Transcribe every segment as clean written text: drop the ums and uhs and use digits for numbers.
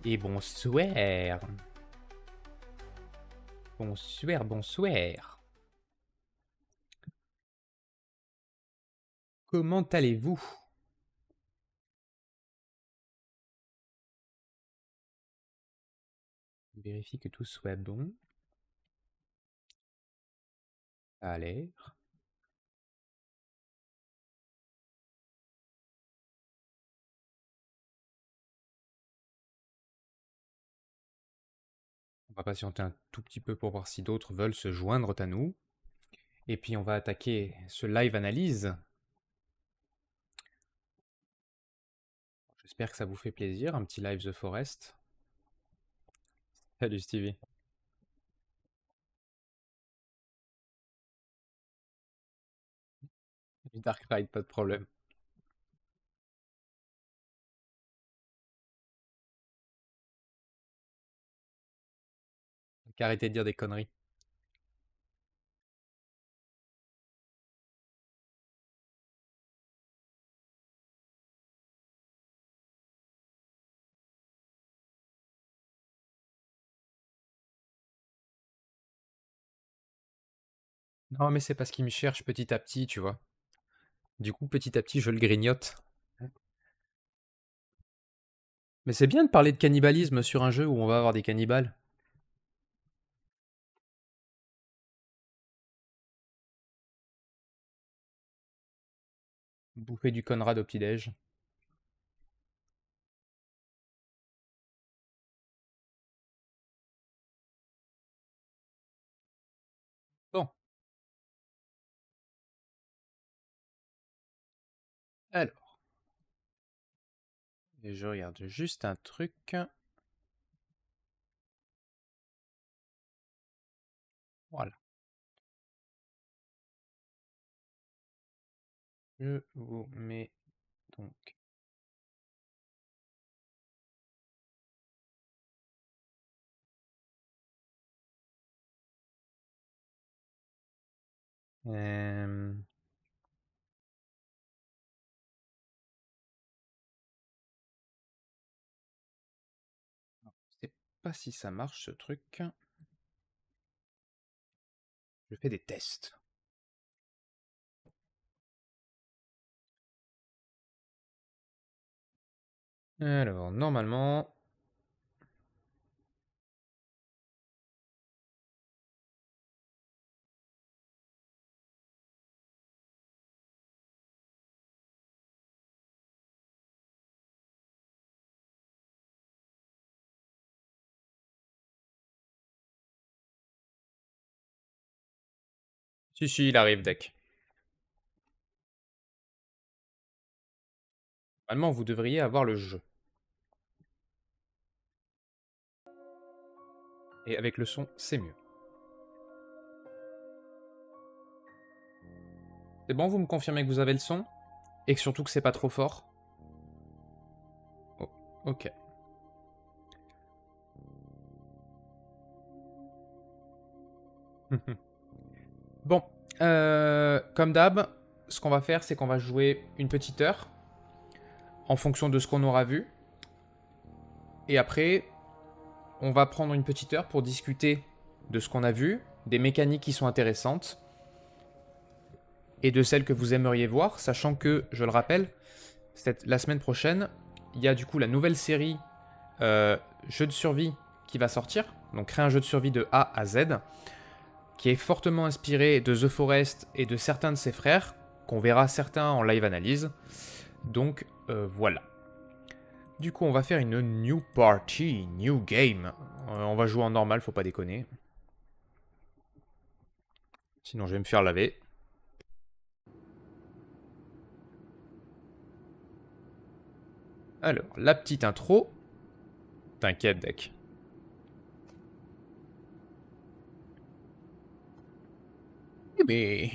Et bonsoir. Bonsoir, bonsoir. Comment allez-vous? Vérifie que tout soit bon. Ça a l'air. On va patienter un tout petit peu pour voir si d'autres veulent se joindre à nous. Et puis on va attaquer ce live analyse. J'espère que ça vous fait plaisir, un petit live The Forest. Salut Stevie. Dark Ride, pas de problème. Arrêtez de dire des conneries. Non mais c'est parce qu'il me cherche petit à petit, tu vois. Du coup, petit à petit, je le grignote. Mais c'est bien de parler de cannibalisme sur un jeu où on va avoir des cannibales. Bouffer du Conrad au petit-déj. Bon. Alors. Et je regarde juste un truc. Voilà. Je vous mets donc... Je sais pas si ça marche ce truc. Je fais des tests. Alors, normalement... Si, il arrive, deck. Normalement, vous devriez avoir le jeu. Et avec le son, c'est mieux. C'est bon, vous me confirmez que vous avez le son? Et que surtout que c'est pas trop fort? Oh, ok. Bon, comme d'hab, ce qu'on va faire, c'est qu'on va jouer une petite heure en fonction de ce qu'on aura vu. Et après, on va prendre une petite heure pour discuter de ce qu'on a vu, des mécaniques qui sont intéressantes et de celles que vous aimeriez voir, sachant que, je le rappelle, la semaine prochaine, il y a du coup la nouvelle série jeu de survie qui va sortir. Donc créer un jeu de survie de A à Z, qui est fortement inspiré de The Forest et de certains de ses frères, qu'on verra certains en live analyse. Donc voilà. Du coup, on va faire une new party, new game. On va jouer en normal, faut pas déconner. Sinon, je vais me faire laver. Alors, la petite intro. T'inquiète, deck. Mais...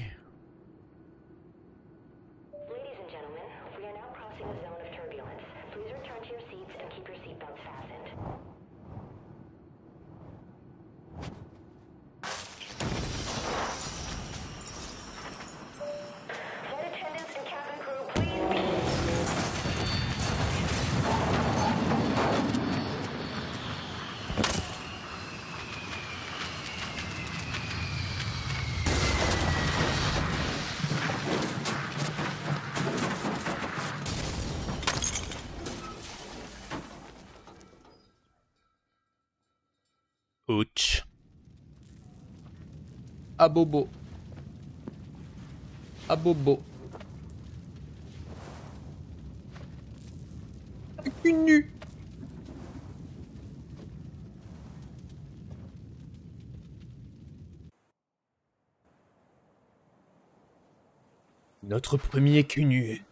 À bobo. À bobo. Une nu. Notre premier cul nu.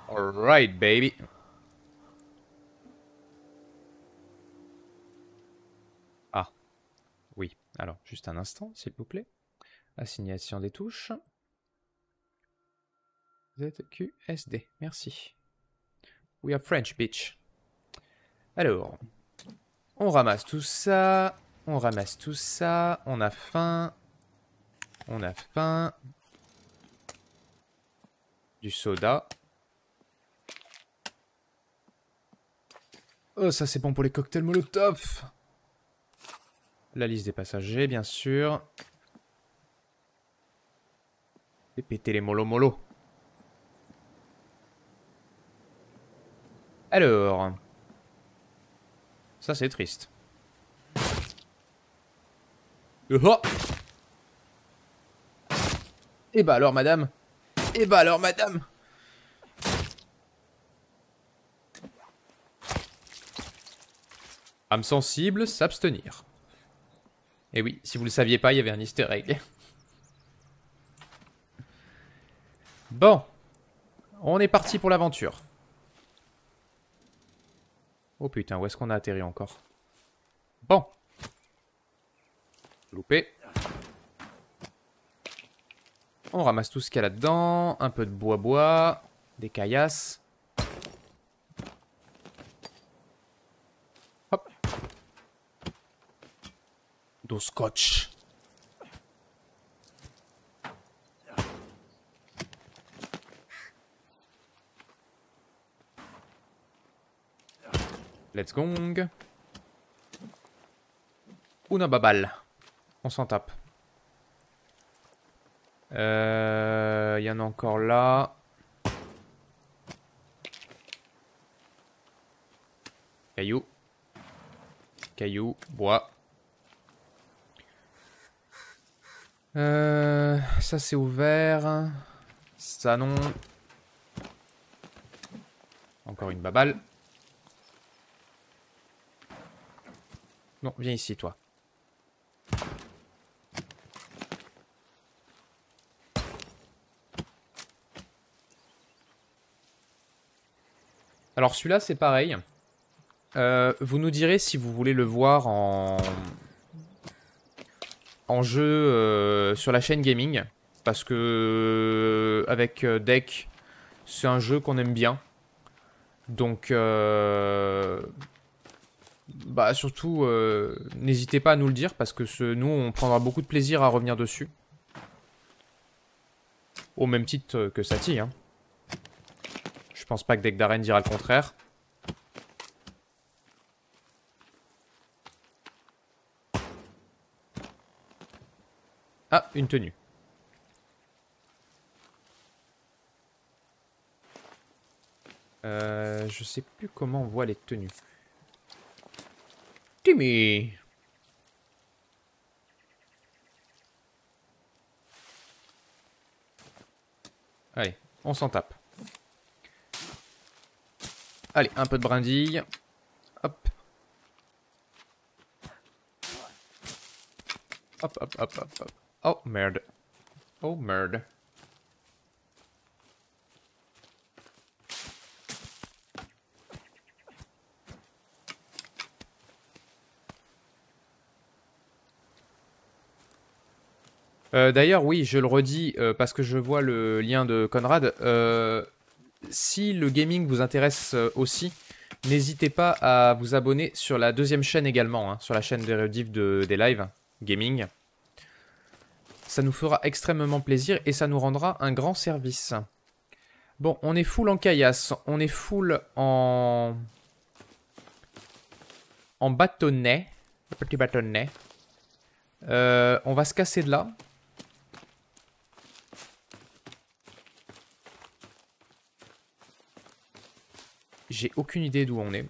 Alright, baby. Ah, oui. Alors, juste un instant, s'il vous plaît. Assignation des touches. ZQSD, merci. We are French, bitch. Alors, on ramasse tout ça. On ramasse tout ça. On a faim. On a faim. Du soda. Oh, ça c'est bon pour les cocktails Molotov. La liste des passagers, bien sûr. Et péter les mollo-mollo. Alors. Ça c'est triste. Oh. Et bah alors, madame. Et bah alors, madame. Âme sensible, s'abstenir. Et oui, si vous le saviez pas, il y avait un easter egg. Bon. On est parti pour l'aventure. Oh putain, où est-ce qu'on a atterri encore? Bon. Loupé. On ramasse tout ce qu'il y a là-dedans. Un peu de bois-bois. Des caillasses. Hop. Do scotch. Let's gong. Una babal. On s'en tape. Il y en a encore là. Caillou. Caillou. Bois. Ça c'est ouvert. Ça non. Encore une babale. Non, viens ici toi. Alors celui-là c'est pareil. Vous nous direz si vous voulez le voir en jeu sur la chaîne gaming. Parce que avec Deck, c'est un jeu qu'on aime bien. Donc, bah surtout, n'hésitez pas à nous le dire parce que nous, on prendra beaucoup de plaisir à revenir dessus. Au même titre que Sati, hein. Je pense pas que Deck d'Arène dira le contraire. Ah, une tenue. Je sais plus comment on voit les tenues. Timmy. Allez, on s'en tape. Allez, un peu de brindille. Hop. Hop, hop, hop, hop, hop. Oh, merde. Oh, merde. D'ailleurs, oui, je le redis parce que je vois le lien de Conrad. Si le gaming vous intéresse aussi, n'hésitez pas à vous abonner sur la deuxième chaîne également, hein, sur la chaîne des rediffs des lives gaming. Ça nous fera extrêmement plaisir et ça nous rendra un grand service. Bon, on est full en caillasse, on est full en bâtonnet, petit bâtonnet. On va se casser de là. J'ai aucune idée d'où on est.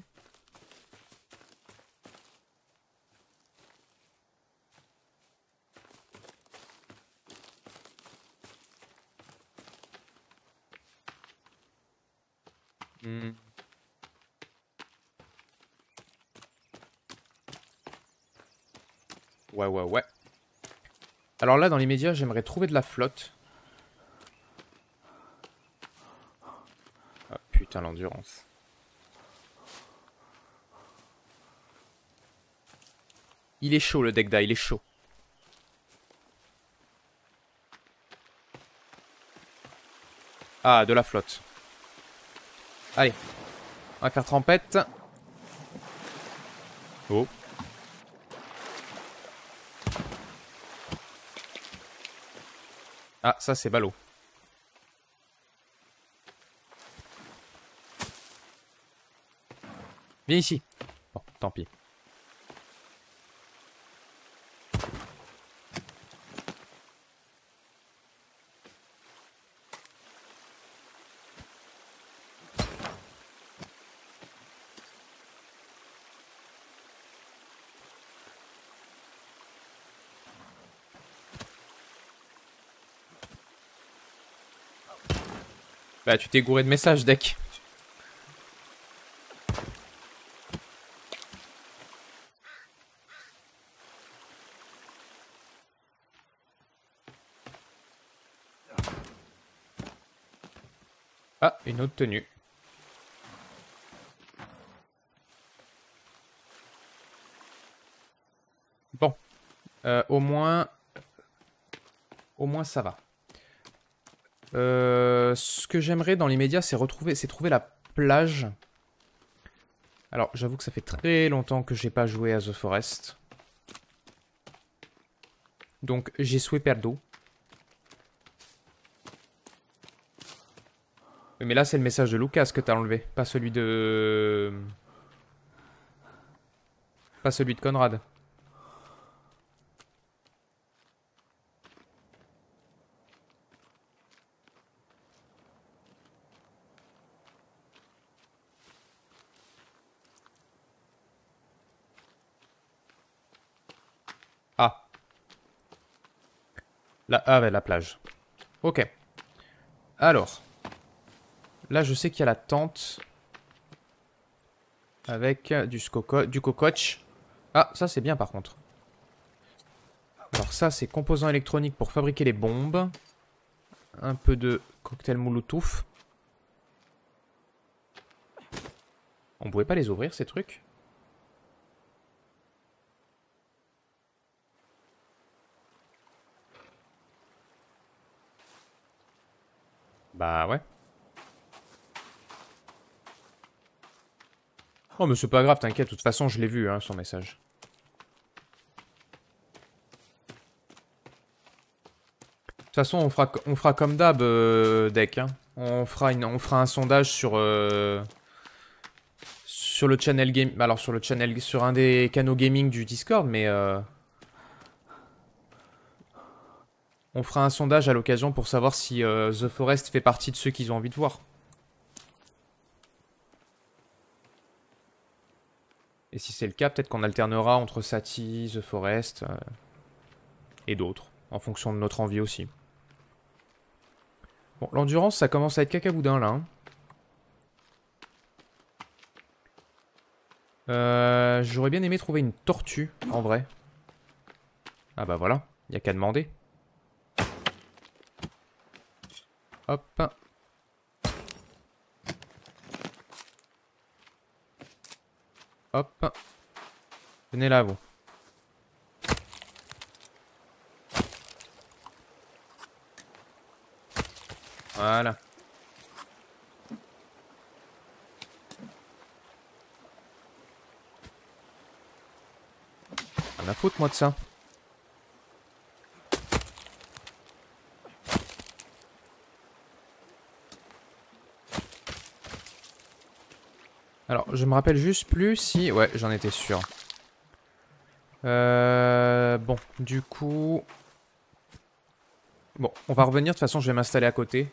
Ouais, ouais, ouais. Alors là, dans les médias, j'aimerais trouver de la flotte. Ah, putain, l'endurance. Il est chaud, le deck d'A, il est chaud. Ah, de la flotte. Allez. On va faire trempette. Oh. Ah, ça c'est ballot. Viens ici. Bon, tant pis. Bah, tu t'es gouré de messages, deck. Ah, une autre tenue. Bon. Au moins ça va. Ce que j'aimerais dans les médias, c'est trouver la plage. Alors, j'avoue que ça fait très longtemps que j'ai pas joué à The Forest. Donc, j'ai souhait perdu. Mais là, c'est le message de Lucas que t'as enlevé, pas celui de... Pas celui de Conrad. Ah. Ah ouais, la plage. Ok. Alors. Là, je sais qu'il y a la tente. Avec du cococh. Ah, ça c'est bien par contre. Alors ça, c'est composants électroniques pour fabriquer les bombes. Un peu de cocktail Molotov. On pouvait pas les ouvrir ces trucs? Bah ouais. Oh mais c'est pas grave, t'inquiète, de toute façon je l'ai vu hein, son message. De toute façon on fera comme d'hab deck. Hein. On fera un sondage sur le channel game. Alors sur un des canaux gaming du Discord, mais on fera un sondage à l'occasion pour savoir si The Forest fait partie de ceux qu'ils ont envie de voir. Et si c'est le cas, peut-être qu'on alternera entre Sati, The Forest et d'autres, en fonction de notre envie aussi. Bon, l'endurance, ça commence à être cacaboudin là. Hein. J'aurais bien aimé trouver une tortue, en vrai. Ah bah voilà, y a qu'à demander. Hop. Hop. Venez là, vous. Voilà. On a foutre, moi, de ça. Alors, je me rappelle juste plus si... Ouais, j'en étais sûr. Bon, du coup... Bon, on va revenir. De toute façon, je vais m'installer à côté.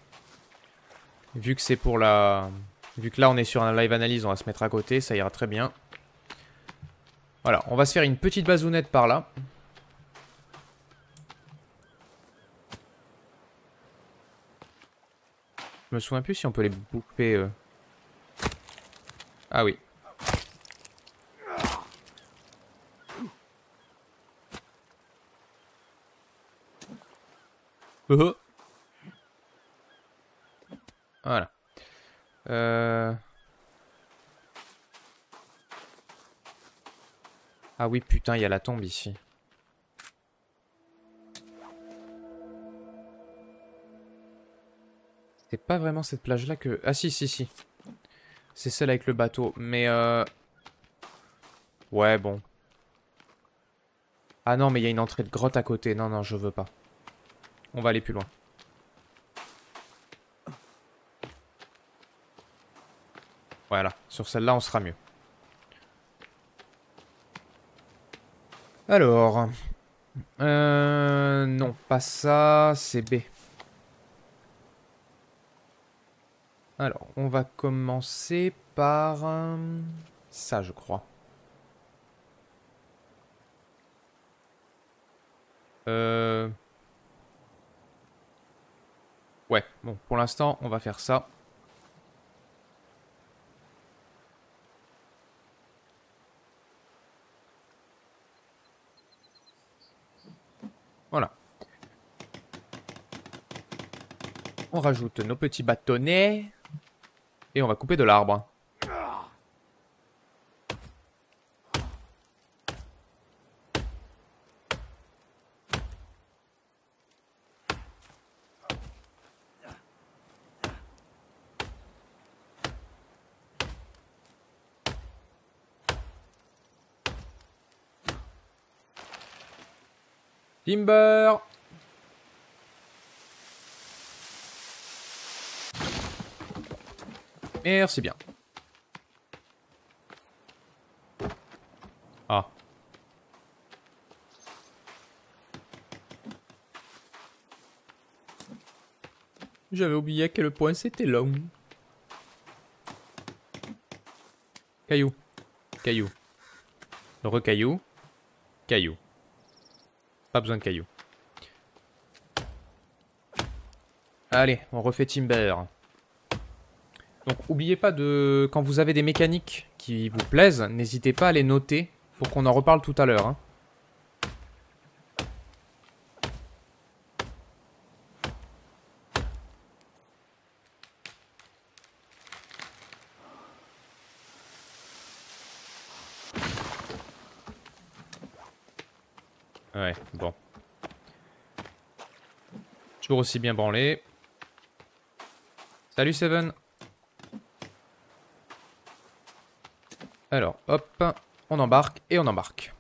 Vu que c'est pour la... Vu que là, on est sur un live analyse, on va se mettre à côté. Ça ira très bien. Voilà, on va se faire une petite bazounette par là. Je me souviens plus si on peut les bouffer. Ah oui. Voilà. Ah oui, putain, il y a la tombe ici. C'est pas vraiment cette plage-là que... Ah si, si, si. C'est celle avec le bateau. Mais ouais, bon. Ah non, mais il y a une entrée de grotte à côté. Non, non, je veux pas. On va aller plus loin. Voilà, sur celle-là, on sera mieux. Alors... non, pas ça, c'est B. Alors, on va commencer par... ça, je crois. Ouais, bon, pour l'instant, on va faire ça. Voilà. On rajoute nos petits bâtonnets. Et on va couper de l'arbre. Timber! Merci bien. Ah. J'avais oublié à quel point c'était long. Caillou. Caillou. Recaillou. Caillou. Pas besoin de caillou. Allez, on refait Timber. Donc, oubliez pas de... Quand vous avez des mécaniques qui vous plaisent, n'hésitez pas à les noter pour qu'on en reparle tout à l'heure. Hein. Ouais, bon. Toujours aussi bien branlé. Salut Seven. Alors, hop, on embarque et on embarque.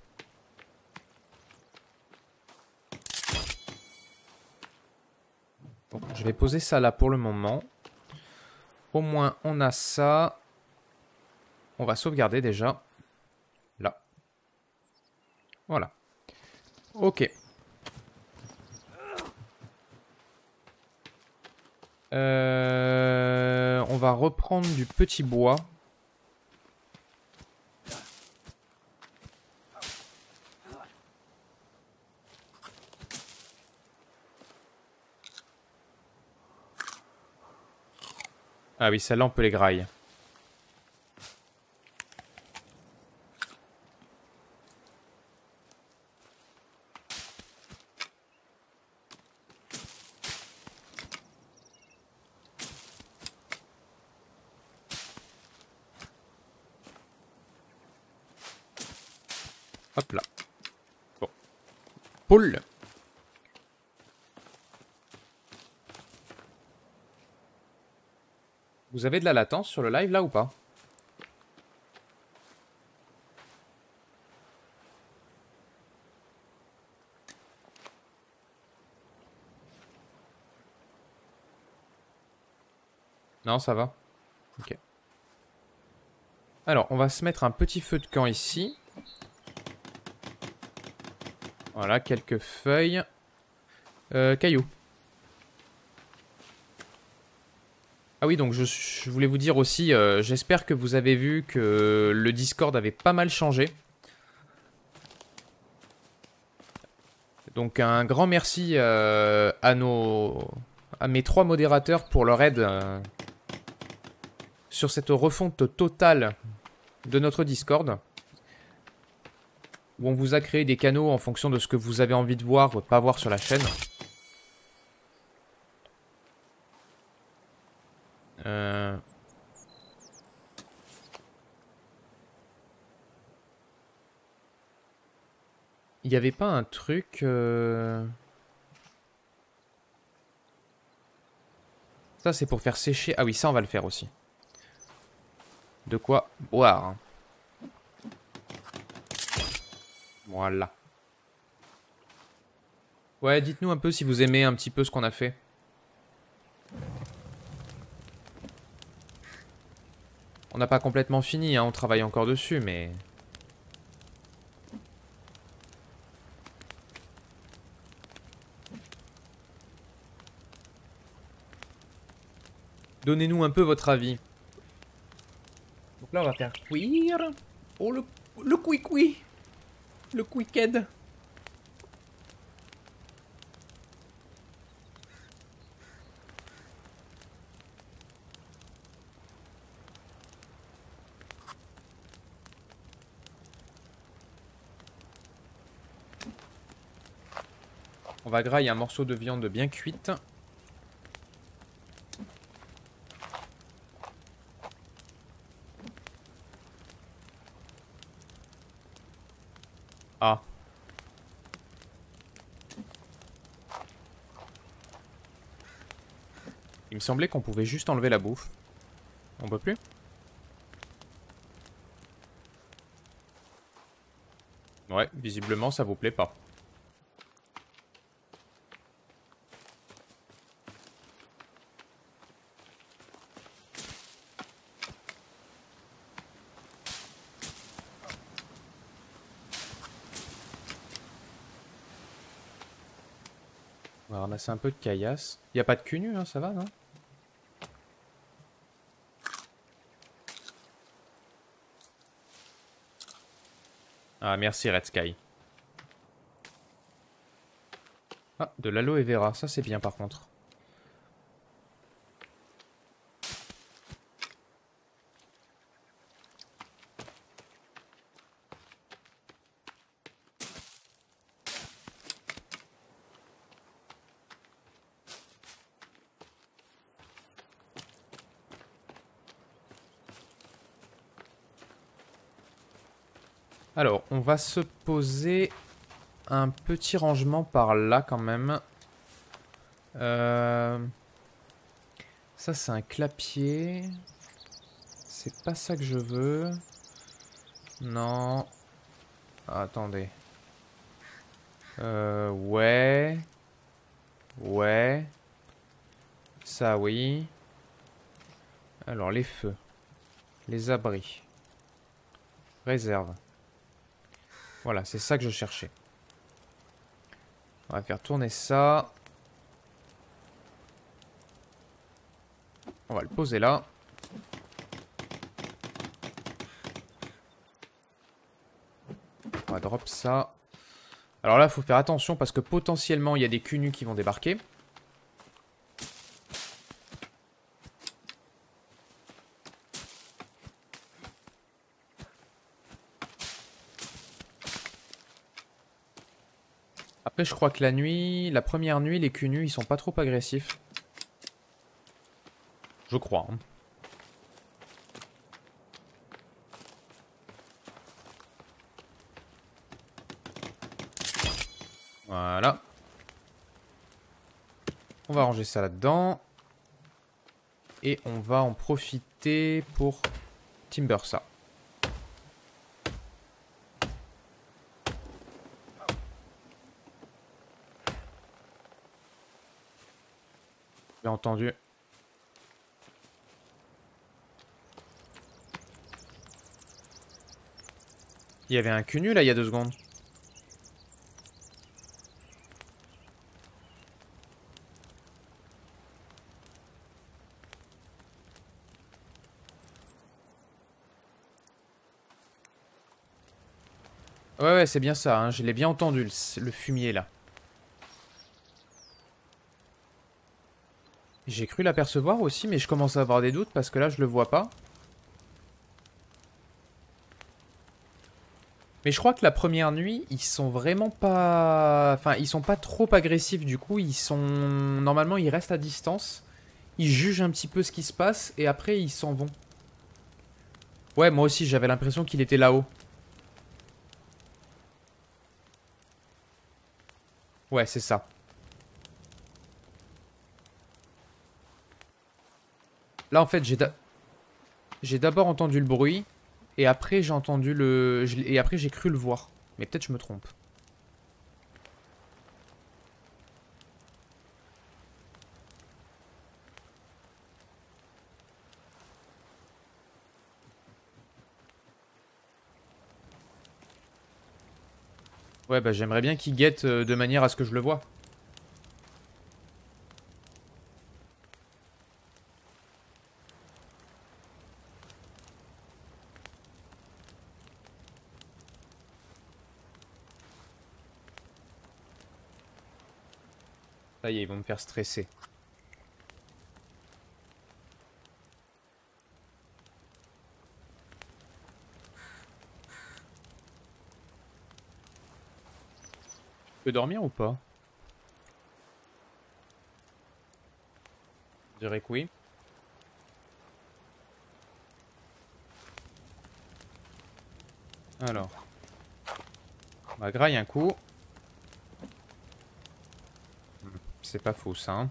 Bon, je vais poser ça là pour le moment. Au moins, on a ça. On va sauvegarder déjà. Là. Voilà. Ok. On va reprendre du petit bois. Ah oui, celle-là, on peut les grailler. Hop là. Bon. Poule. Vous avez de la latence sur le live là ou pas? Non, ça va. Ok. Alors, on va se mettre un petit feu de camp ici. Voilà, quelques feuilles. Cailloux. Ah oui, donc je voulais vous dire aussi, j'espère que vous avez vu que le Discord avait pas mal changé. Donc un grand merci à mes 3 modérateurs pour leur aide sur cette refonte totale de notre Discord. Où on vous a créé des canaux en fonction de ce que vous avez envie de voir ou de pas voir sur la chaîne. Il n'y avait pas un truc... Ça, c'est pour faire sécher... Ah oui, ça, on va le faire aussi. De quoi boire. Voilà. Ouais, dites-nous un peu si vous aimez un petit peu ce qu'on a fait. On n'a pas complètement fini, hein, on travaille encore dessus, mais... Donnez-nous un peu votre avis. Donc là, on va faire cuire. Oh, le cuicui. Le quicked. On va grailler un morceau de viande bien cuite. Ah. Il me semblait qu'on pouvait juste enlever la bouffe. On peut plus? Ouais, visiblement ça vous plaît pas. On va ramasser un peu de caillasse. Y a pas de cul nu, hein, ça va, non? Ah, merci Red Sky. Ah, de l'aloe vera, ça c'est bien par contre. Alors, on va se poser un petit rangement par là quand même. Ça c'est un clapier. C'est pas ça que je veux. Non. Attendez. Ouais. Ouais. Ça oui. Alors les feux. Les abris. Réserve. Voilà, c'est ça que je cherchais. On va faire tourner ça. On va le poser là. On va drop ça. Alors là, il faut faire attention parce que potentiellement, il y a des cunus qui vont débarquer. Après, je crois que la nuit, la première nuit, les cunus, ils sont pas trop agressifs. Je crois. Hein. Voilà. On va ranger ça là-dedans. Et on va en profiter pour timber ça. J'ai entendu. Il y avait un cunu là il y a 2 secondes. Ouais, ouais, c'est bien ça, hein. Je l'ai bien entendu, le fumier, là. J'ai cru l'apercevoir aussi, mais je commence à avoir des doutes, parce que là, je le vois pas. Mais je crois que la première nuit, ils sont vraiment pas... Enfin, ils sont pas trop agressifs, du coup. Ils sont... Normalement, ils restent à distance. ils jugent un petit peu ce qui se passe et après ils s'en vont. Ouais, moi aussi j'avais l'impression qu'il était là-haut. Ouais, c'est ça. Là en fait j'ai d'abord entendu le bruit et après j'ai entendu et après j'ai cru le voir. Mais peut-être je me trompe. Ouais, bah j'aimerais bien qu'il guette de manière à ce que je le voie. Ça y est, ils vont me faire stresser. Tu peux dormir ou pas? Je dirais que oui. Alors. On va grailler un coup. C'est pas faux ça. Hein.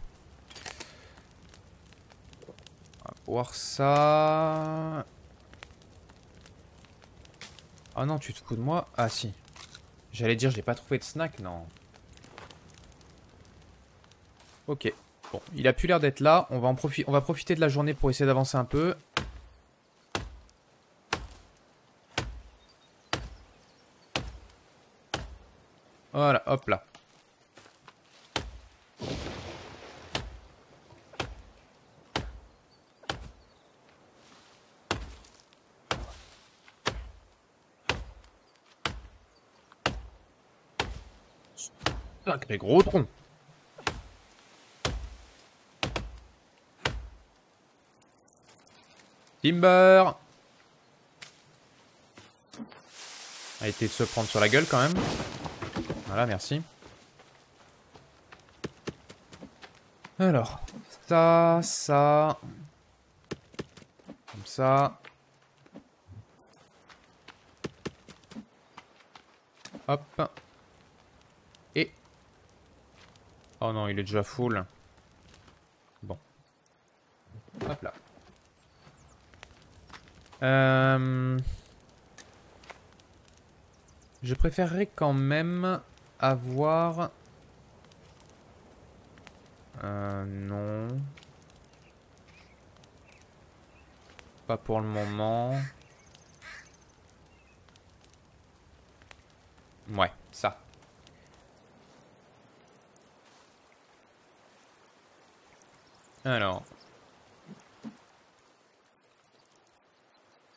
On va voir ça. Ah non, tu te fous de moi? Ah si. J'allais dire, j'ai pas trouvé de snack, non. Ok. Bon, il a plus l'air d'être là. On va profiter de la journée pour essayer d'avancer un peu. Voilà, hop là. Sacré gros tronc. Timber. A été de se prendre sur la gueule quand même. Voilà, merci. Alors, ça. Comme ça. Hop. Et... Oh non, il est déjà full. Bon. Hop là. Je préférerais quand même avoir... non. Pas pour le moment. Ouais, ça. Alors.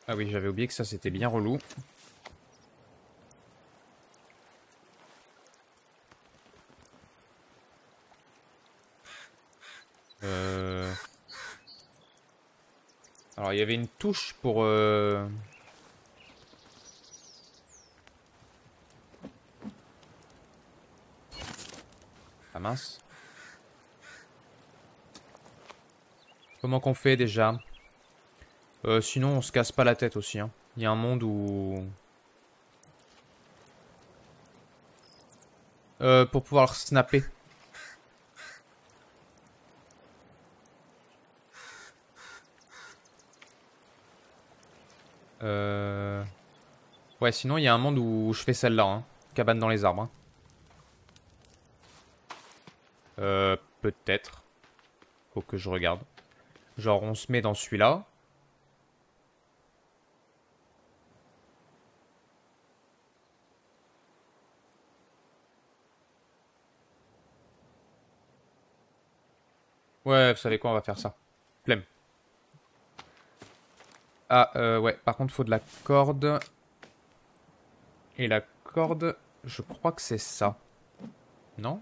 Ah oui, j'avais oublié que ça c'était bien relou. Alors il y avait une touche pour... Ah mince. Comment qu'on fait déjà? Sinon on se casse pas la tête aussi. Hein. Il y a un monde où... pour pouvoir snapper. Ouais, sinon il y a un monde où je fais celle-là. Hein. Cabane dans les arbres. Hein. Peut-être. Faut que je regarde. Genre on se met dans celui-là. Ouais, vous savez quoi, on va faire ça. Flemme. Ah, ouais, par contre, faut de la corde. Et la corde, je crois que c'est ça. Non?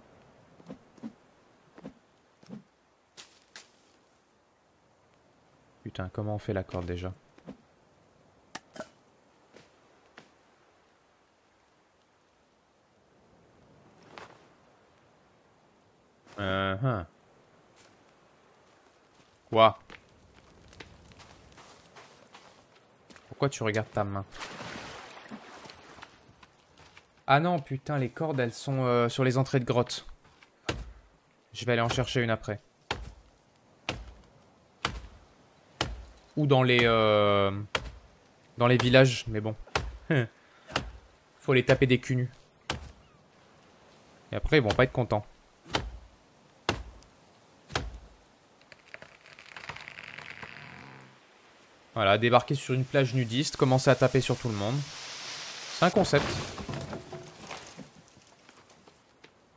Putain, comment on fait la corde déjà? Hein. Quoi? Pourquoi tu regardes ta main? Ah non, putain, les cordes, elles sont sur les entrées de grotte. Je vais aller en chercher une après. Ou dans les villages, mais bon. Faut les taper des culs nus. Et après, ils vont pas être contents. Voilà, débarquer sur une plage nudiste, commencer à taper sur tout le monde. C'est un concept.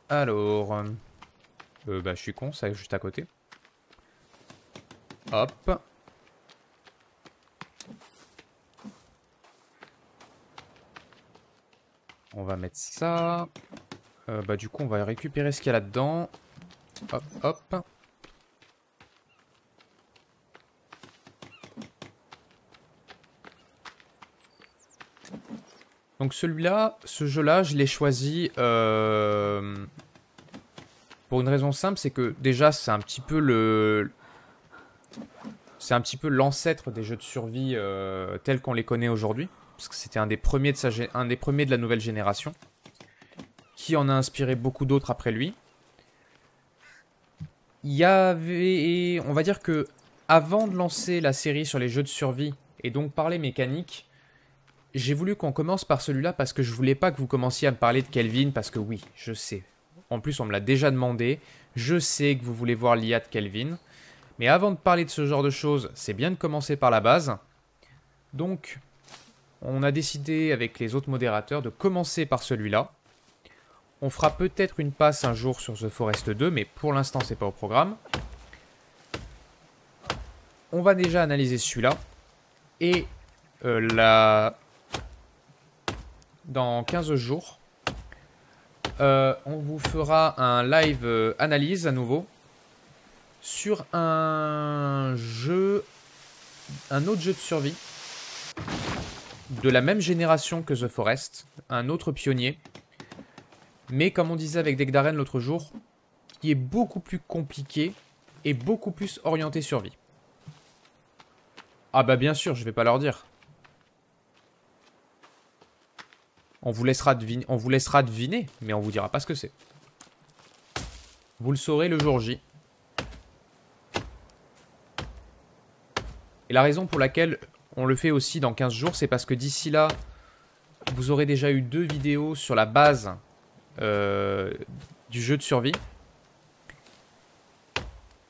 Alors... bah, je suis con, ça juste à côté. Hop. On va mettre ça. Bah, du coup, on va récupérer ce qu'il y a là-dedans. Hop, hop. Donc celui-là, ce jeu-là, je l'ai choisi pour une raison simple, c'est que déjà c'est un petit peu l'ancêtre des jeux de survie tels qu'on les connaît aujourd'hui, parce que c'était un des premiers de la nouvelle génération, qui en a inspiré beaucoup d'autres après lui. Il y avait, on va dire que avant de lancer la série sur les jeux de survie et donc parler mécanique, j'ai voulu qu'on commence par celui-là parce que je voulais pas que vous commenciez à me parler de Kelvin, parce que oui, je sais. En plus, on me l'a déjà demandé. Je sais que vous voulez voir l'IA de Kelvin. Mais avant de parler de ce genre de choses, c'est bien de commencer par la base. Donc, on a décidé avec les autres modérateurs de commencer par celui-là. On fera peut-être une passe un jour sur The Forest 2, mais pour l'instant, c'est pas au programme. On va déjà analyser celui-là. Et dans 15 jours, on vous fera un live analyse à nouveau sur un autre jeu de survie de la même génération que The Forest, un autre pionnier, mais comme on disait avec Dekdaren l'autre jour, qui est beaucoup plus compliqué et beaucoup plus orienté survie. Ah bah bien sûr, je vais pas leur dire. On vous laissera deviner, mais on vous dira pas ce que c'est. Vous le saurez le jour J. Et la raison pour laquelle on le fait aussi dans 15 jours, c'est parce que d'ici là, vous aurez déjà eu 2 vidéos sur la base du jeu de survie.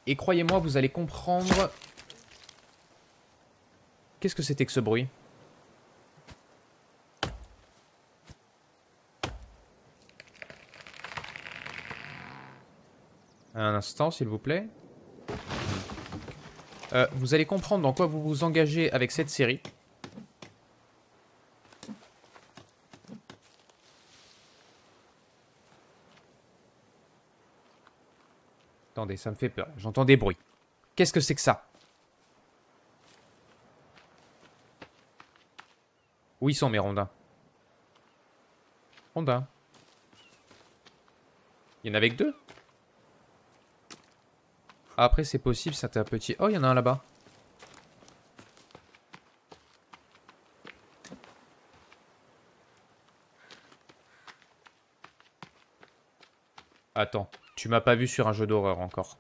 Et croyez-moi, vous allez comprendre... Qu'est-ce que c'était que ce bruit ? Un instant, s'il vous plaît. Vous allez comprendre dans quoi vous vous engagez avec cette série. Attendez, ça me fait peur. J'entends des bruits. Qu'est-ce que c'est que ça? Où ils sont mes rondins? Rondins. Il y en avait que 2? Après, c'est possible, c'était un petit... Oh, il y en a un là-bas. Attends, tu m'as pas vu sur un jeu d'horreur encore.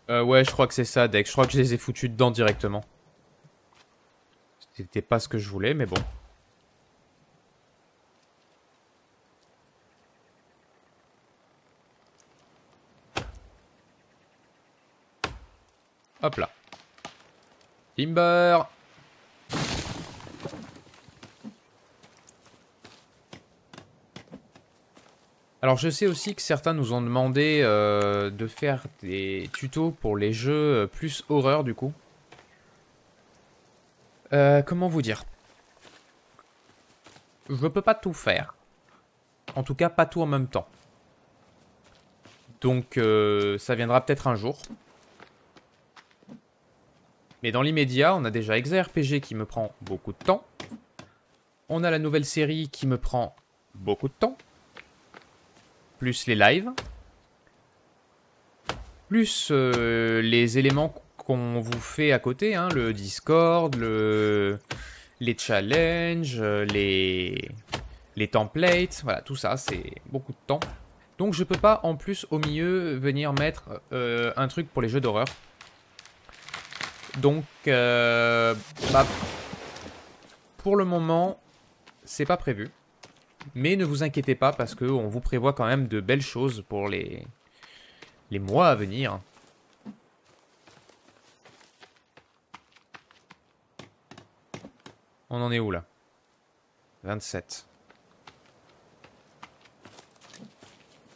Ouais, je crois que c'est ça, Deck. Je crois que je les ai foutus dedans directement. C'était pas ce que je voulais, mais bon. Hop là. Timber. Alors je sais aussi que certains nous ont demandé de faire des tutos pour les jeux plus horreur du coup. Comment vous dire? Je peux pas tout faire. En tout cas pas tout en même temps. Donc ça viendra peut-être un jour. Mais dans l'immédiat, on a déjà ExaRPG qui me prend beaucoup de temps. On a la nouvelle série qui me prend beaucoup de temps. plus les lives, plus les éléments qu'on vous fait à côté, hein, le Discord, les challenges, les templates, voilà, tout ça, c'est beaucoup de temps. Donc je peux pas en plus au milieu venir mettre un truc pour les jeux d'horreur. Donc, bah, pour le moment, c'est pas prévu. Mais ne vous inquiétez pas parce qu'on vous prévoit quand même de belles choses pour les mois à venir. On en est où là? 27.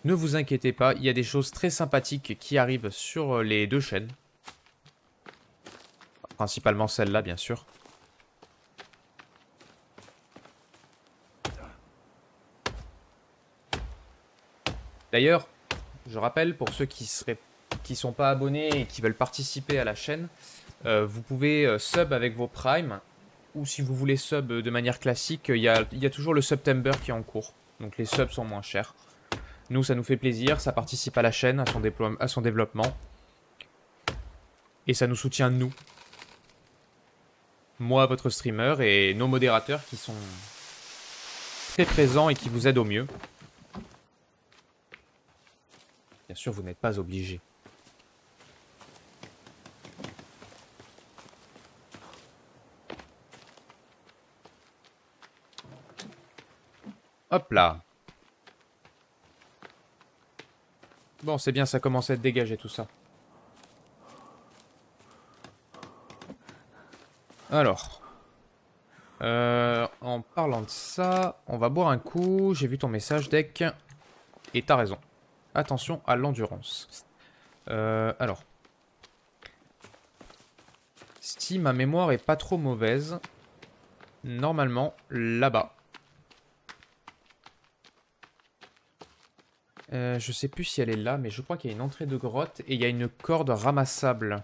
Ne vous inquiétez pas, il y a des choses très sympathiques qui arrivent sur les deux chaînes. Principalement celle-là, bien sûr. D'ailleurs, je rappelle pour ceux qui sont pas abonnés et qui veulent participer à la chaîne, vous pouvez sub avec vos primes, ou si vous voulez sub de manière classique, il y a toujours le September qui est en cours. Donc les subs sont moins chers. Nous, ça nous fait plaisir, ça participe à la chaîne, à son développement. Et ça nous soutient, nous. Moi, votre streamer, et nos modérateurs qui sont très présents et qui vous aident au mieux. Bien sûr, vous n'êtes pas obligé. Hop là. Bon, c'est bien, ça commence à être dégagé tout ça. Alors. En parlant de ça, on va boire un coup. J'ai vu ton message, Deck. Et t'as raison. Attention à l'endurance. Alors. Si ma mémoire est pas trop mauvaise, normalement, là-bas. Je sais plus si elle est là, mais je crois qu'il y a une entrée de grotte et il y a une corde ramassable.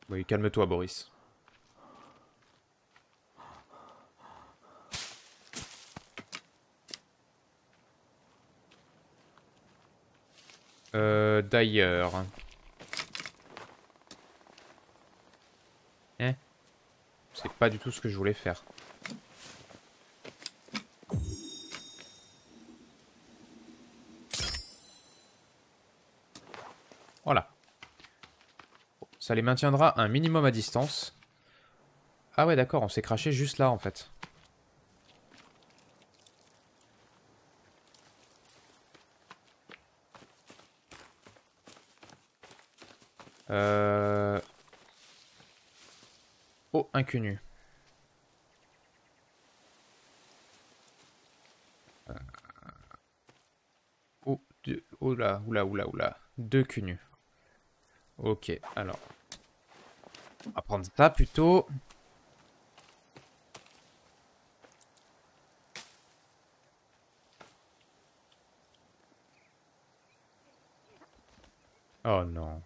Oui, calme-toi, Boris. D'ailleurs... Hein? C'est pas du tout ce que je voulais faire. Voilà. Ça les maintiendra un minimum à distance. Ah ouais, d'accord, on s'est craché juste là, en fait. Oh, un cul nu. Oh, deux... Oula, oula, oula, oula. Deux culs nus. Ok, alors. On va prendre ça plutôt. Oh non.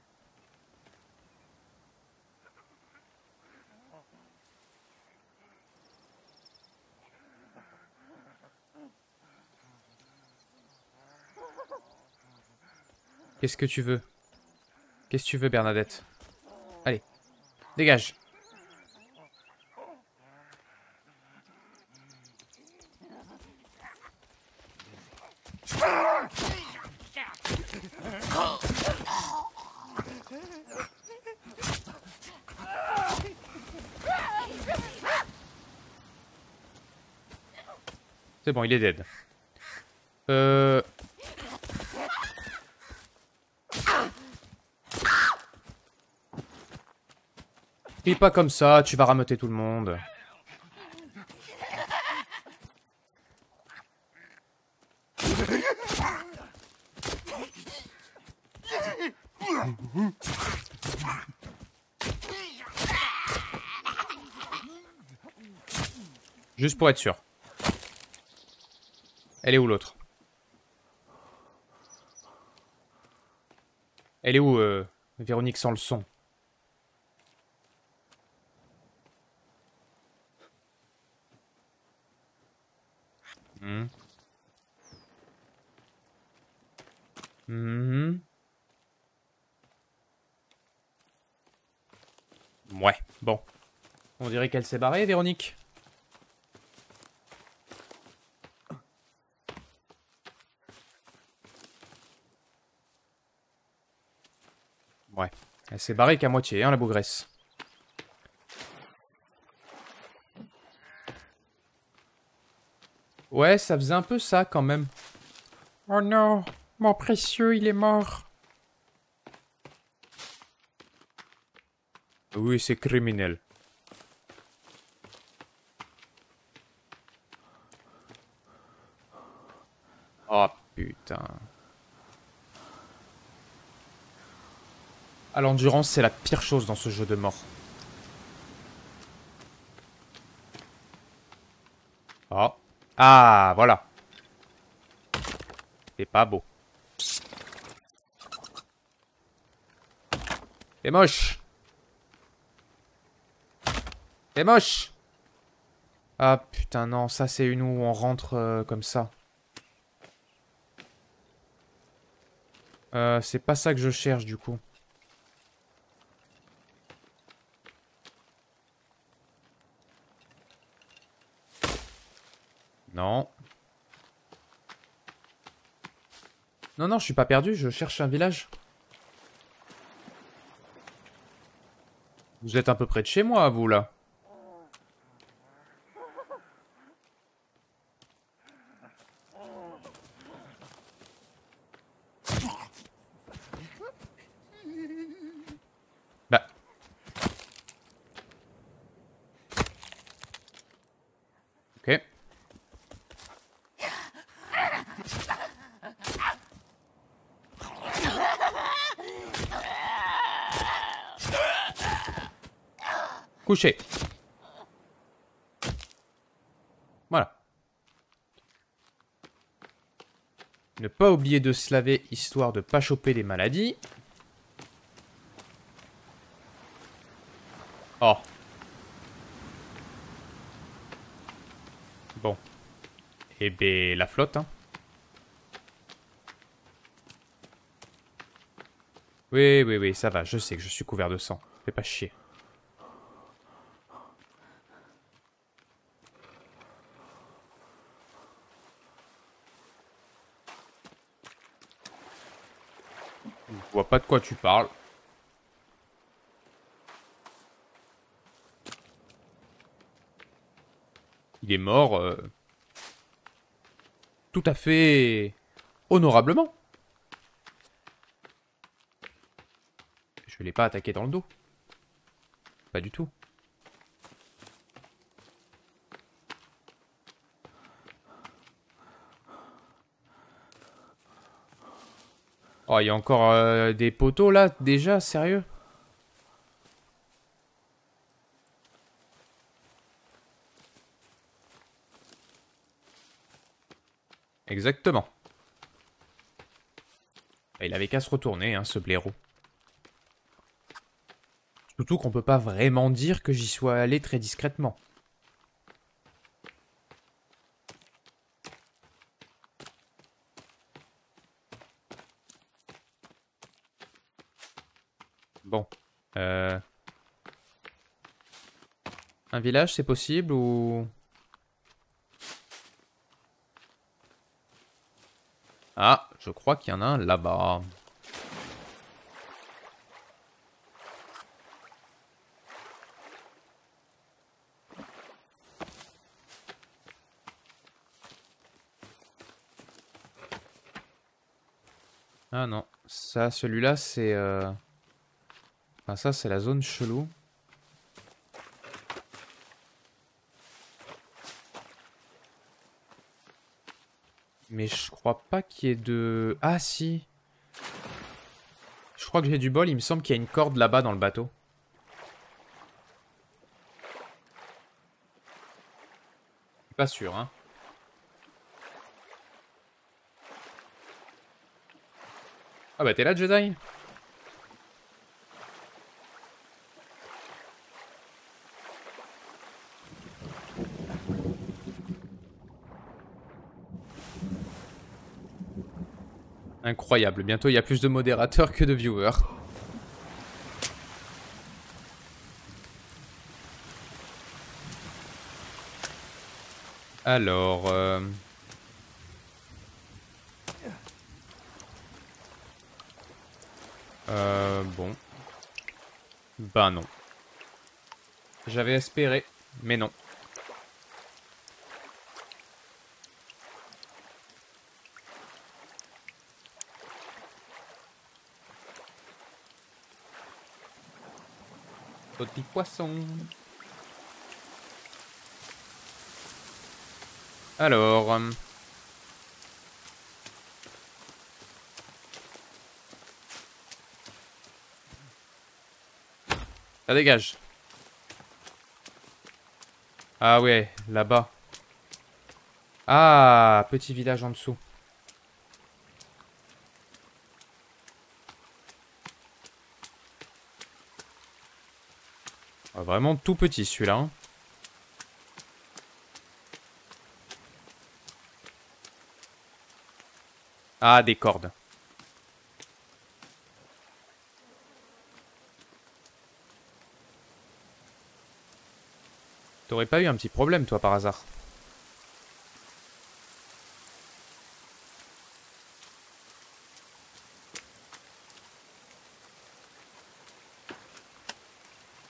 Qu'est-ce que tu veux? Qu'est-ce que tu veux, Bernadette? Allez, dégage. C'est bon, il est dead. Crie pas comme ça, tu vas rameuter tout le monde. Juste pour être sûr. Elle est où l'autre? Elle est où, Véronique sans le son? Mhm. Ouais, bon. On dirait qu'elle s'est barrée, Véronique. Ouais. Elle s'est barrée qu'à moitié, hein, la bougresse. Ouais, ça faisait un peu ça, quand même. Oh non, mon précieux, il est mort. Oui, c'est criminel. Oh, putain. Ah, l'endurance, c'est la pire chose dans ce jeu de mort. Oh. Ah, voilà. C'est pas beau. C'est moche. C'est moche. Ah, putain, non. Ça, c'est une où on rentre comme ça. C'est pas ça que je cherche, du coup. Non. Non, non, je suis pas perdu. Je cherche un village. Vous êtes un peu près de chez moi, vous, là. Bah. Ok. Couché. Voilà. Ne pas oublier de se laver, histoire de pas choper les maladies. Oh. Bon. Eh ben, la flotte, hein. Oui, oui, oui, ça va. Je sais que je suis couvert de sang. Fais pas chier. Je vois pas de quoi tu parles. Il est mort tout à fait honorablement. Je l'ai pas attaqué dans le dos. Pas du tout. Oh, il y a encore des poteaux là, déjà, sérieux? Exactement. Il avait qu'à se retourner, hein, ce blaireau. Surtout qu'on peut pas vraiment dire que j'y sois allé très discrètement. Bon. Euh... Un village, c'est possible ou... Ah, je crois qu'il y en a un là-bas. Ah non. Ça, celui-là, c'est... Enfin, ça, c'est la zone chelou. Mais je crois pas qu'il y ait de... Ah, si. Je crois que j'ai du bol. Il me semble qu'il y a une corde là-bas dans le bateau. Je suis pas sûr, hein. Ah bah, t'es là, Jedi? Incroyable. Bientôt, il y a plus de modérateurs que de viewers. Alors... bon. Bah non. J'avais espéré, mais non. Petit poisson. Alors... ça dégage. Ah ouais, là-bas. Ah, petit village en dessous. Ah, vraiment tout petit celui-là. Hein. Ah, des cordes. T'aurais pas eu un petit problème, toi, par hasard?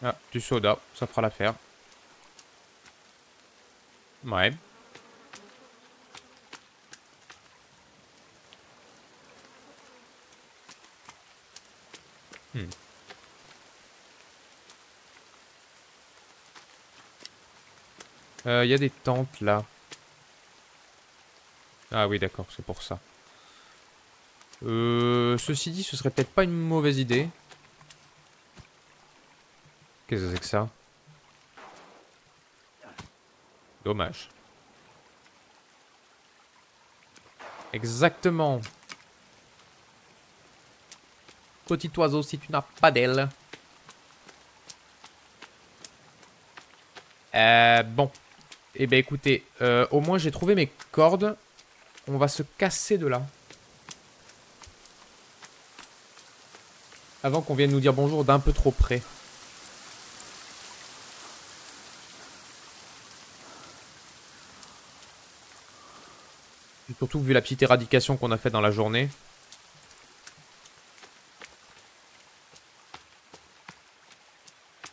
Ah, du soda, ça fera l'affaire. Ouais. Hmm. Y a des tentes, là. Ah oui, d'accord, c'est pour ça. Ceci dit, ce serait peut-être pas une mauvaise idée. Qu'est-ce que c'est que ça? Dommage. Exactement. Petit oiseau, si tu n'as pas d'aile. Bon. Eh ben écoutez, au moins j'ai trouvé mes cordes. On va se casser de là. Avant qu'on vienne nous dire bonjour d'un peu trop près. Surtout vu la petite éradication qu'on a fait dans la journée.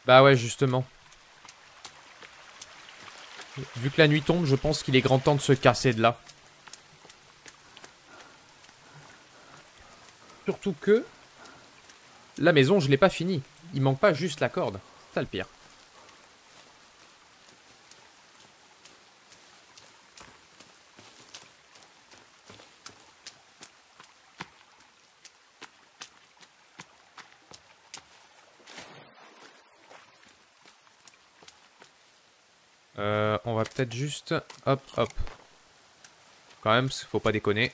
Bah ouais, justement. Vu que la nuit tombe, je pense qu'il est grand temps de se casser de là. Surtout que... la maison, je l'ai pas finie. Il manque pas juste la corde. C'est ça le pire. On va peut-être juste... hop, hop. Quand même, faut pas déconner.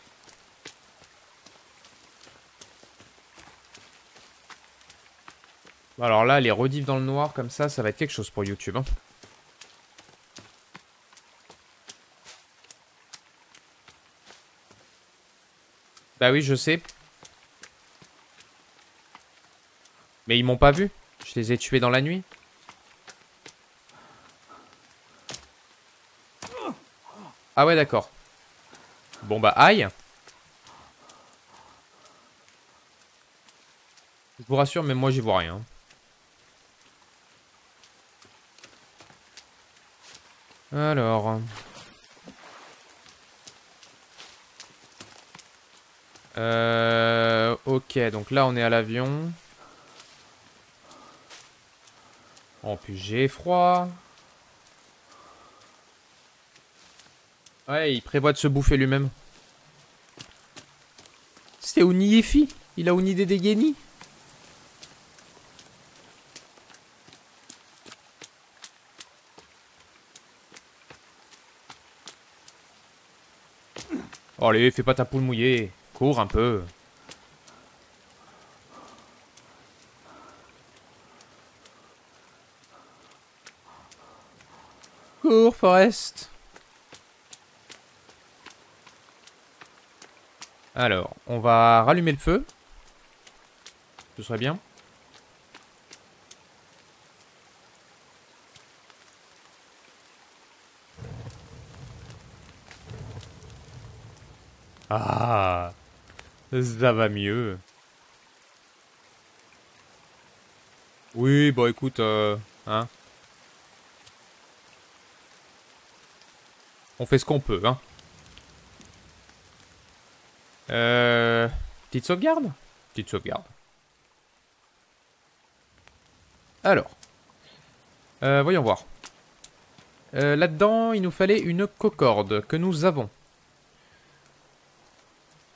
Alors là, les rediffs dans le noir comme ça va être quelque chose pour YouTube. Hein. Bah oui, je sais. Mais ils m'ont pas vu. Je les ai tués dans la nuit. Ah ouais, d'accord. Bon bah, aïe. Je vous rassure, mais moi j'y vois rien. Alors... ok, donc là on est à l'avion. Oh, puis j'ai froid. Ouais, il prévoit de se bouffer lui-même. C'est Oni Efi. Il a Oni des Degeni. Oh, allez, fais pas ta poule mouillée. Cours un peu. Cours, Forest. Alors, on va rallumer le feu. Ce serait bien. Ah, ça va mieux. Oui, bon écoute, hein, on fait ce qu'on peut, hein. Euh, Petite sauvegarde? Petite sauvegarde. Alors, voyons voir. Là-dedans, il nous fallait une concorde que nous avons.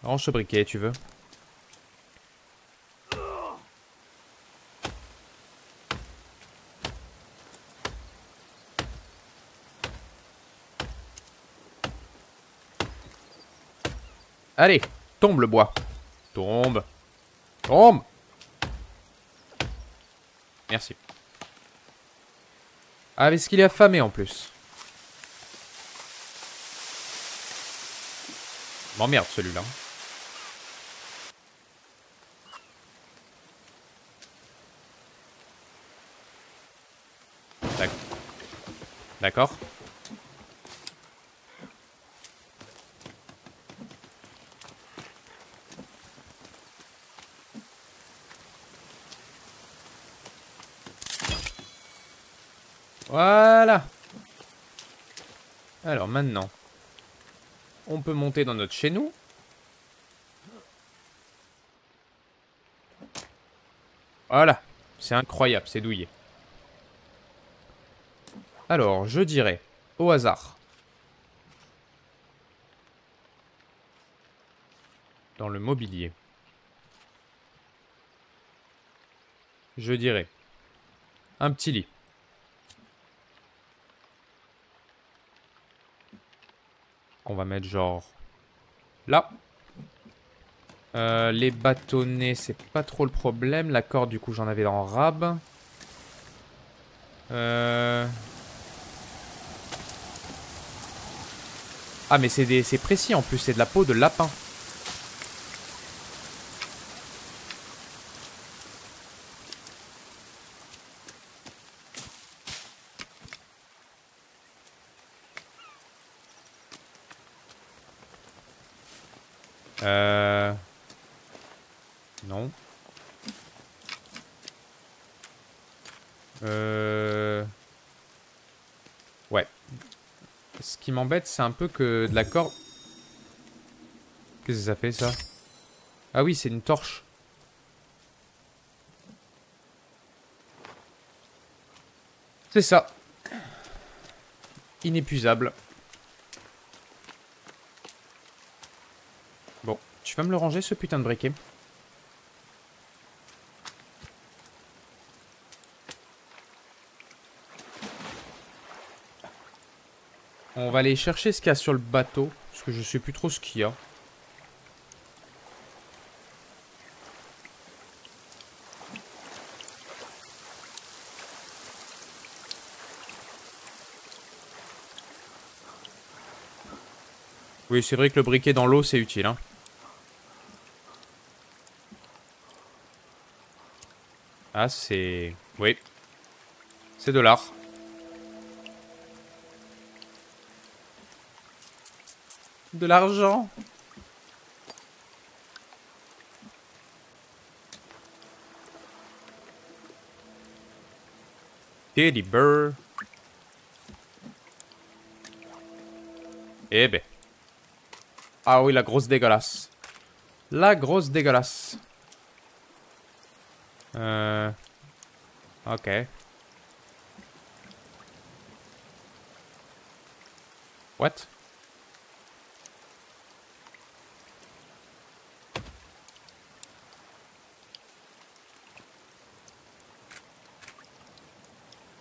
Range ce briquet, tu veux. Allez, tombe le bois. Tombe. Tombe. Merci. Ah, est-ce qu'il est affamé en plus? M'emmerde celui-là. D'accord. Voilà. Alors maintenant, on peut monter dans notre chez nous. Voilà. C'est incroyable, c'est douillet. Alors, je dirais, au hasard, dans le mobilier, je dirais, un petit lit. Qu'on va mettre genre là. Les bâtonnets, c'est pas trop le problème. La corde, du coup, j'en avais dans rab. Ah, mais c'est précis en plus, c'est de la peau de lapin. Non. Ouais. Ce qui m'embête, c'est un peu que de la corde... Qu'est-ce que ça fait, ça? Ah oui, c'est une torche. C'est ça. Inépuisable. Bon, tu vas me le ranger, ce putain de briquet? On va aller chercher ce qu'il y a sur le bateau, parce que je sais plus trop ce qu'il y a. Oui, c'est vrai que le briquet dans l'eau, c'est utile, hein. Ah, c'est... Oui. C'est de l'art. De l'argent. Teddy bear. Eh ben. Ah oui, la grosse dégueulasse. La grosse dégueulasse. Ok. What?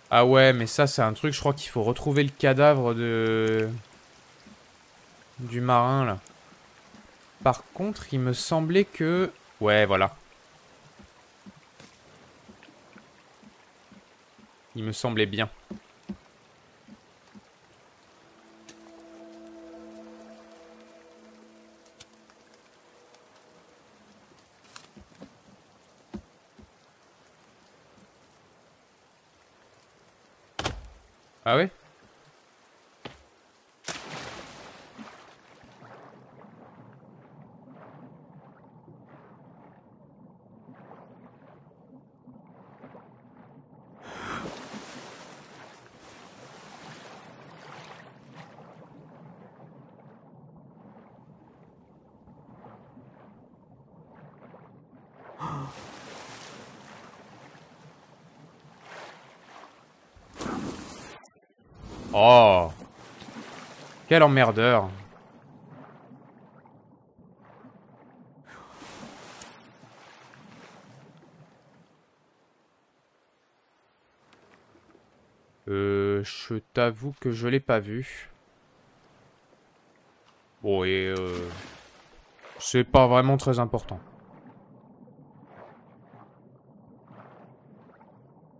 Ah ouais, mais ça, c'est un truc, je crois qu'il faut retrouver le cadavre de... du marin, là. Par contre, il me semblait que... Ouais, voilà. Il me semblait bien. Ah ouais? Oh! Quel emmerdeur! Je t'avoue que je l'ai pas vu. Bon, et c'est pas vraiment très important.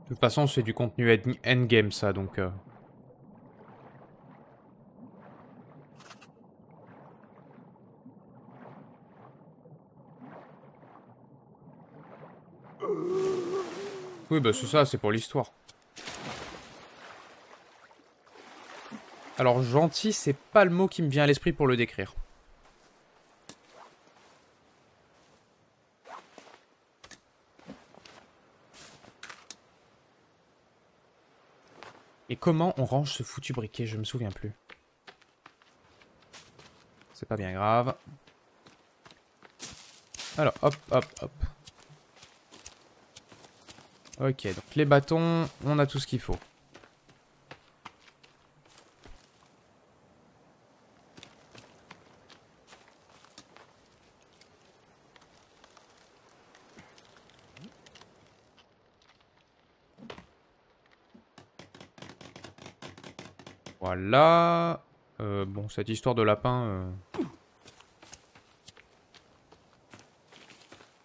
De toute façon, c'est du contenu endgame, ça, donc... Oui, bah c'est ça, c'est pour l'histoire. Alors, gentil, c'est pas le mot qui me vient à l'esprit pour le décrire. Et comment on range ce foutu briquet? Je me souviens plus. C'est pas bien grave. Alors, hop, hop, hop. Ok, donc les bâtons, on a tout ce qu'il faut. Voilà. Bon, cette histoire de lapin...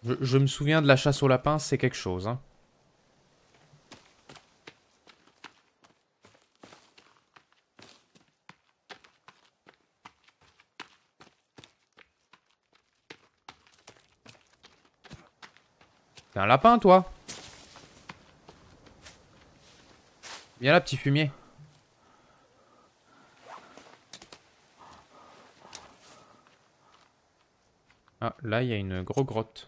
Je me souviens de la chasse au lapin, c'est quelque chose, hein. T'es un lapin, toi? Viens là, petit fumier. Ah, là, il y a une grosse grotte.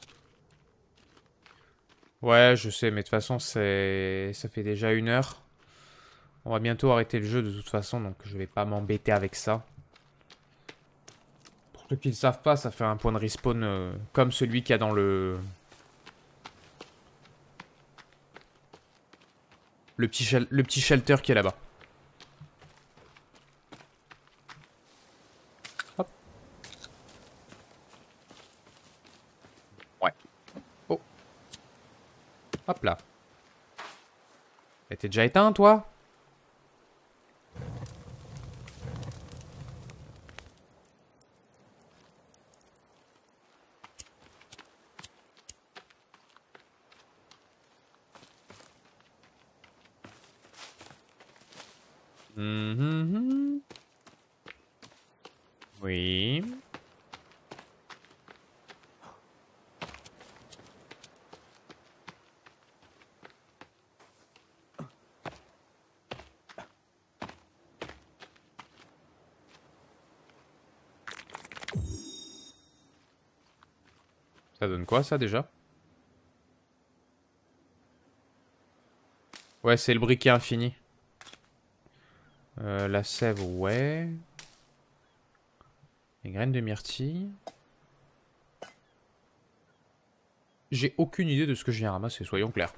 Ouais, je sais, mais de toute façon, c'est... ça fait déjà 1 heure. On va bientôt arrêter le jeu, de toute façon, donc je vais pas m'embêter avec ça. Pour ceux qui ne savent pas, ça fait un point de respawn comme celui qu'il y a dans le... Le petit shelter qui est là-bas. Hop. Ouais. Oh. Hop là. Mais t'es déjà éteint, toi? Mhm. Oui. Ça donne quoi, ça, déjà? Ouais, c'est le briquet infini. La sève, ouais. Les graines de myrtille. J'ai aucune idée de ce que je viens ramasser, soyons clairs.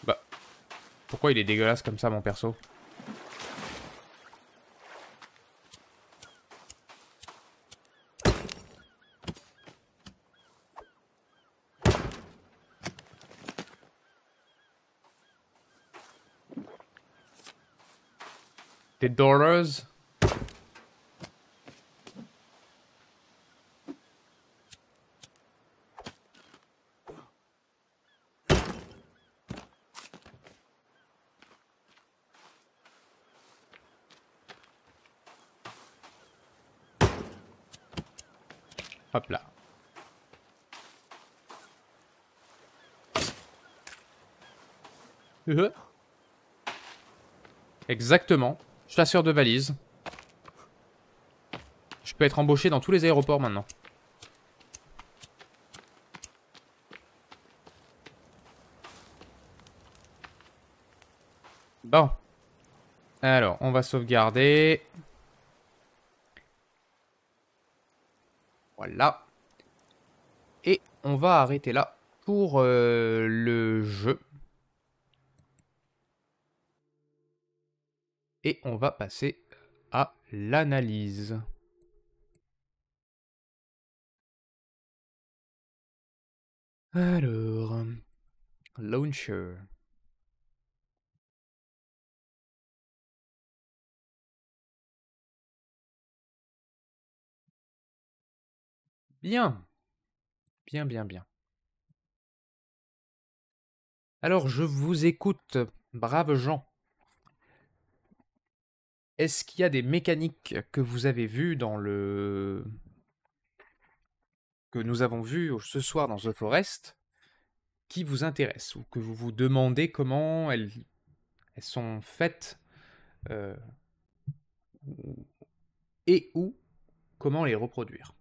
Bah, pourquoi il est dégueulasse comme ça, mon perso? Tes dollars? Hop là. Exactement. Chasseur de valises. Je peux être embauché dans tous les aéroports maintenant. Bon. Alors, on va sauvegarder. Voilà. Et on va arrêter là pour le jeu. Et on va passer à l'analyse. Alors, launcher. Bien. Bien, bien, bien. Alors, je vous écoute, braves gens. Est-ce qu'il y a des mécaniques que vous avez vues dans le... que nous avons vues ce soir dans The Forest qui vous intéressent ou que vous vous demandez comment elles sont faites euh, et ou comment les reproduire?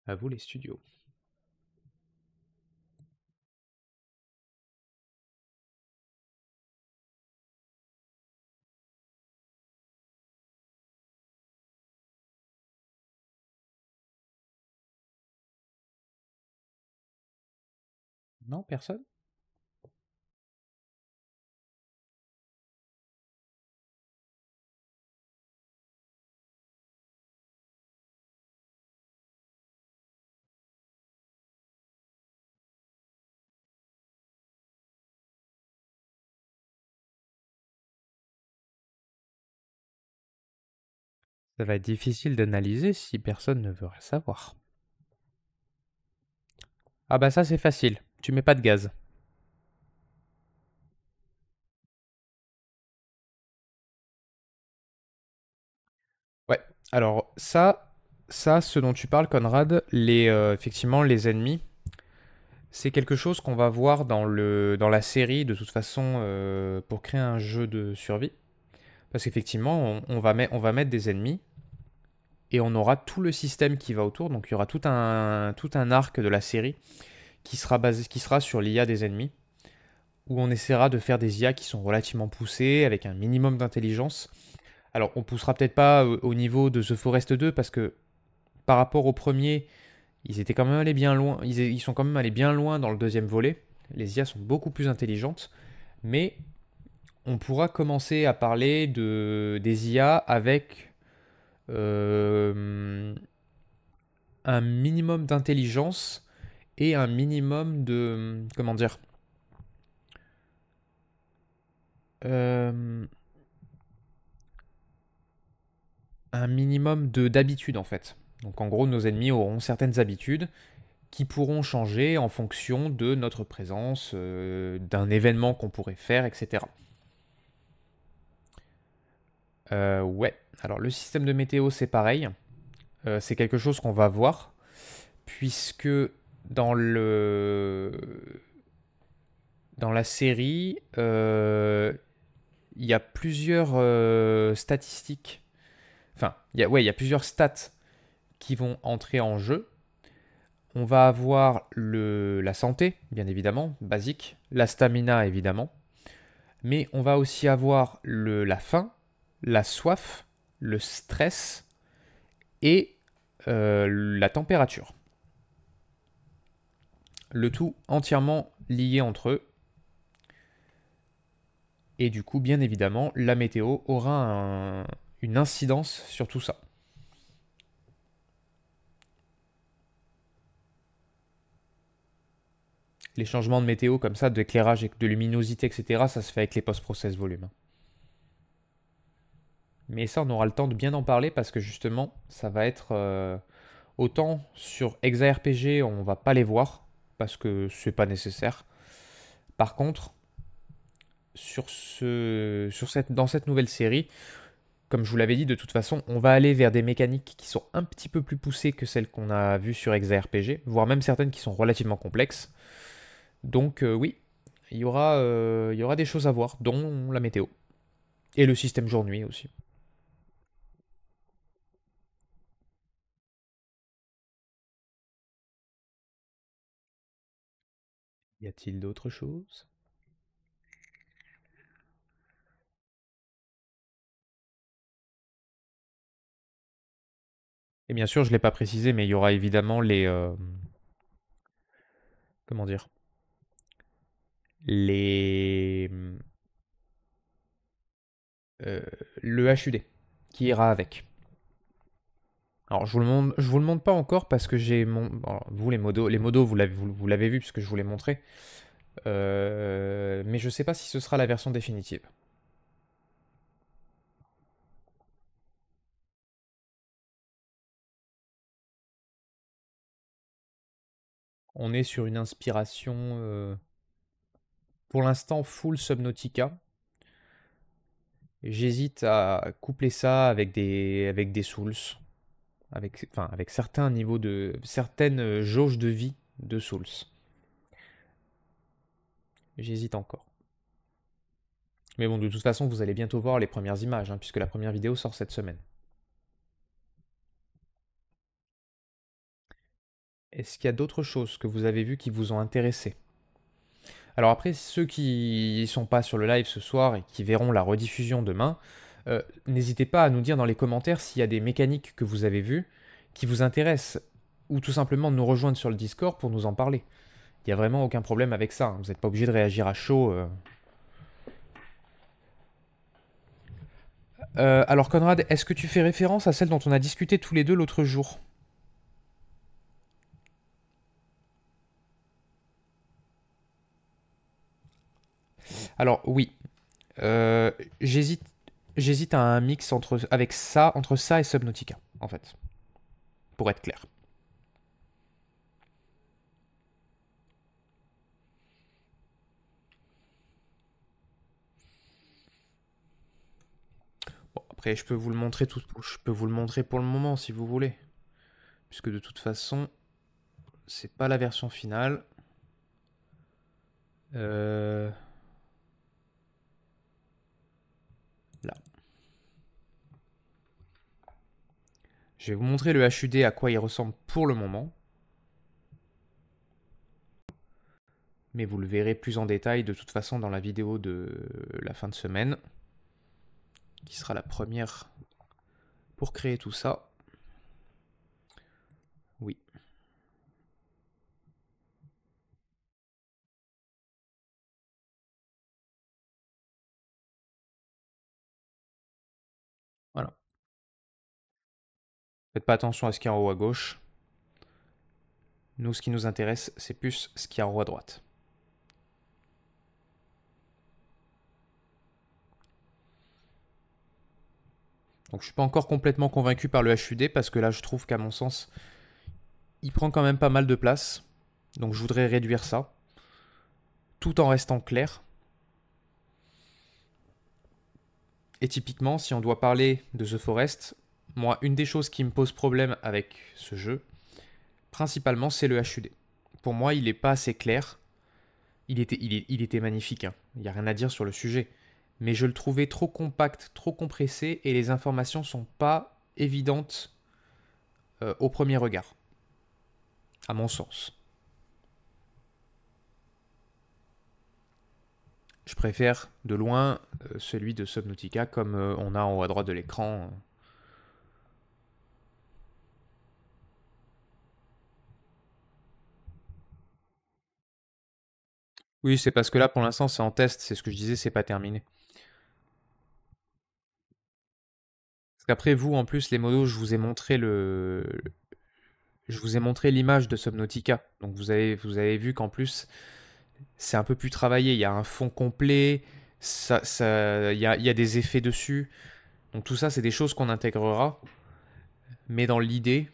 À vous les studios. Non, personne? Ça va être difficile d'analyser si personne ne veut rien savoir. Ah bah ça c'est facile, tu mets pas de gaz. Ouais, alors ça, ce dont tu parles Conrad, effectivement les ennemis, c'est quelque chose qu'on va voir dans la série de toute façon pour créer un jeu de survie. Parce qu'effectivement, on va mettre des ennemis et on aura tout le système qui va autour. Donc il y aura tout un arc de la série qui sera sur l'IA des ennemis, où on essaiera de faire des IA qui sont relativement poussées, avec un minimum d'intelligence. Alors on poussera peut-être pas au niveau de The Forest 2, parce que par rapport au premier, ils étaient quand même allés bien loin. Ils sont quand même allés bien loin dans le deuxième volet. Les IA sont beaucoup plus intelligentes, mais on pourra commencer à parler des IA avec euh, un minimum d'intelligence et un minimum de... Comment dire euh, un minimum de d'habitude en fait. Donc en gros, nos ennemis auront certaines habitudes qui pourront changer en fonction de notre présence, d'un événement qu'on pourrait faire, etc. Ouais, alors le système de météo c'est pareil. C'est quelque chose qu'on va voir, puisque dans le dans la série, il y a plusieurs statistiques. Enfin, ouais, il y a plusieurs stats qui vont entrer en jeu. On va avoir la santé, bien évidemment, basique, la stamina, évidemment, mais on va aussi avoir la faim, la soif, le stress et la température. Le tout entièrement lié entre eux. Et du coup, bien évidemment, la météo aura une incidence sur tout ça. Les changements de météo comme ça, d'éclairage, de luminosité, etc., ça se fait avec les post-process volume. Mais ça, on aura le temps de bien en parler parce que justement, ça va être... autant sur ExaRPG, on va pas les voir parce que c'est pas nécessaire. Par contre, dans cette nouvelle série, comme je vous l'avais dit, de toute façon, on va aller vers des mécaniques qui sont un petit peu plus poussées que celles qu'on a vues sur ExaRPG, voire même certaines qui sont relativement complexes. Donc oui, il y aura des choses à voir, dont la météo. Et le système jour-nuit aussi. Y a-t-il d'autres choses? Et bien sûr, je ne l'ai pas précisé, mais il y aura évidemment comment dire? Les... euh, le HUD qui ira avec. Alors, je vous le montre pas encore parce que j'ai mon... alors, vous, les modos, vous l'avez vu puisque je vous l'ai montré. Mais je sais pas si ce sera la version définitive. On est sur une inspiration, pour l'instant, full Subnautica. J'hésite à coupler ça avec des Souls, enfin, avec certains niveaux certaines jauges de vie de Souls. J'hésite encore. Mais bon, de toute façon, vous allez bientôt voir les premières images, hein, puisque la première vidéo sort cette semaine. Est-ce qu'il y a d'autres choses que vous avez vues qui vous ont intéressé? Alors après, ceux qui sont pas sur le live ce soir et qui verront la rediffusion demain, n'hésitez pas à nous dire dans les commentaires s'il y a des mécaniques que vous avez vues qui vous intéressent, ou tout simplement de nous rejoindre sur le Discord pour nous en parler. Il n'y a vraiment aucun problème avec ça, hein. Vous n'êtes pas obligé de réagir à chaud. Alors Conrad, est-ce que tu fais référence à celle dont on a discuté tous les deux l'autre jour? Alors oui, euh, j'hésite, j'hésite à un mix entre ça et Subnautica, en fait, pour être clair. Bon, après, je peux vous le montrer pour le moment si vous voulez, puisque de toute façon, c'est pas la version finale. Euh, Là, je vais vous montrer le HUD à quoi il ressemble pour le moment, mais vous le verrez plus en détail de toute façon dans la vidéo de la fin de semaine, qui sera la première pour créer tout ça. Oui, voilà. Faites pas attention à ce qu'il y a en haut à gauche. Nous, ce qui nous intéresse, c'est plus ce qu'il y a en haut à droite. Donc je suis pas encore complètement convaincu par le HUD parce que là je trouve qu'à mon sens il prend quand même pas mal de place. Donc je voudrais réduire ça tout en restant clair. Et typiquement si on doit parler de The Forest, moi une des choses qui me pose problème avec ce jeu, principalement c'est le HUD. Pour moi il est pas assez clair. Il était magnifique, hein. Il n'y a rien à dire sur le sujet. Mais je le trouvais trop compact, trop compressé et les informations sont pas évidentes au premier regard, à mon sens. Je préfère de loin celui de Subnautica comme on a en haut à droite de l'écran. Oui, c'est parce que là pour l'instant c'est en test, c'est ce que je disais, c'est pas terminé. Parce qu'après vous en plus les modos, je vous ai montré l'image de Subnautica. Donc vous avez vu qu'en plus c'est un peu plus travaillé, il y a un fond complet, il y a des effets dessus. Donc tout ça c'est des choses qu'on intégrera, mais dans l'idée,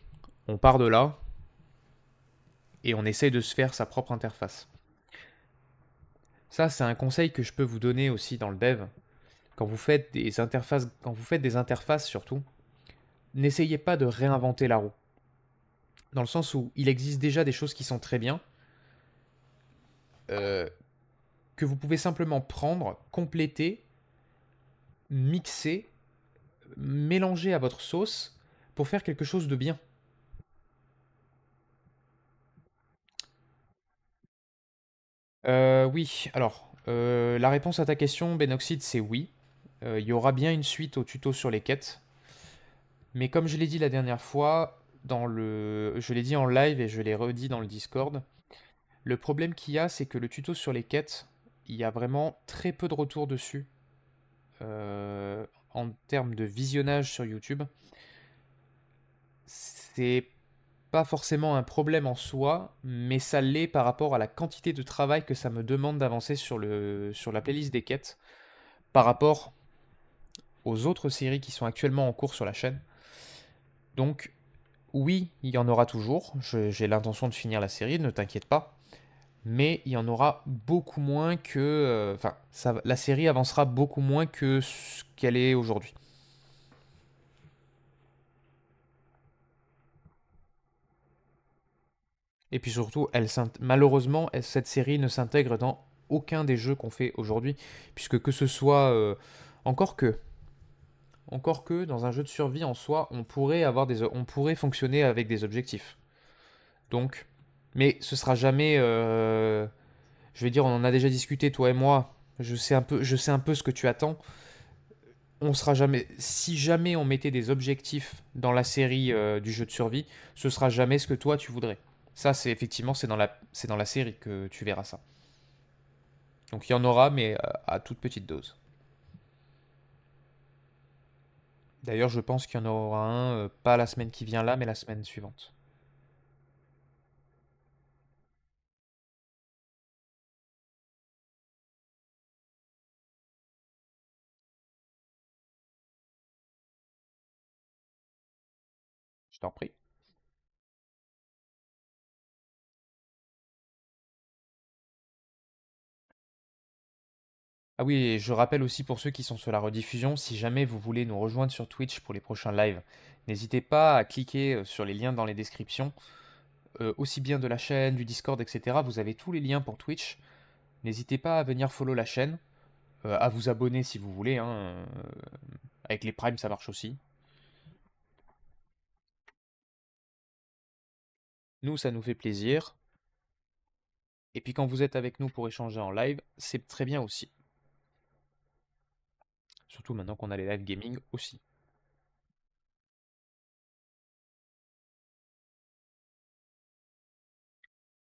on part de là et on essaye de se faire sa propre interface. Ça, c'est un conseil que je peux vous donner aussi dans le dev. Quand vous faites des interfaces surtout, n'essayez pas de réinventer la roue. Dans le sens où il existe déjà des choses qui sont très bien, euh, que vous pouvez simplement prendre, compléter, mixer, mélanger à votre sauce pour faire quelque chose de bien. Oui, alors, la réponse à ta question, Benoxide, c'est oui. Il y aura bien une suite au tuto sur les quêtes. Mais comme je l'ai dit la dernière fois, je l'ai dit en live et je l'ai redit dans le Discord, le problème qu'il y a, c'est que le tuto sur les quêtes, il y a vraiment très peu de retours dessus en termes de visionnage sur YouTube. C'est pas forcément un problème en soi, mais ça l'est par rapport à la quantité de travail que ça me demande d'avancer sur la playlist des quêtes par rapport aux autres séries qui sont actuellement en cours sur la chaîne. Donc, oui, il y en aura toujours. J'ai l'intention de finir la série, ne t'inquiète pas. Mais il y en aura beaucoup moins que. Enfin, la série avancera beaucoup moins que ce qu'elle est aujourd'hui. Et puis surtout, malheureusement, cette série ne s'intègre dans aucun des jeux qu'on fait aujourd'hui, puisque que ce soit encore que, encore que dans un jeu de survie en soi, on pourrait fonctionner avec des objectifs. Donc, mais ce sera jamais. Je vais dire, on en a déjà discuté toi et moi. Je sais un peu ce que tu attends. On sera jamais. Si jamais on mettait des objectifs dans la série du jeu de survie, ce sera jamais ce que toi tu voudrais. Ça, c'est effectivement, c'est dans la série que tu verras ça. Donc il y en aura, mais à toute petite dose. D'ailleurs, je pense qu'il y en aura un, pas la semaine qui vient là, mais la semaine suivante. Je t'en prie. Ah oui, et je rappelle aussi pour ceux qui sont sur la rediffusion, si jamais vous voulez nous rejoindre sur Twitch pour les prochains lives, n'hésitez pas à cliquer sur les liens dans les descriptions, aussi bien de la chaîne, du Discord, etc. Vous avez tous les liens pour Twitch. N'hésitez pas à venir follow la chaîne, à vous abonner si vous voulez, hein, avec les primes ça marche aussi. Nous, ça nous fait plaisir. Et puis quand vous êtes avec nous pour échanger en live, c'est très bien aussi. Surtout maintenant qu'on a les live gaming aussi.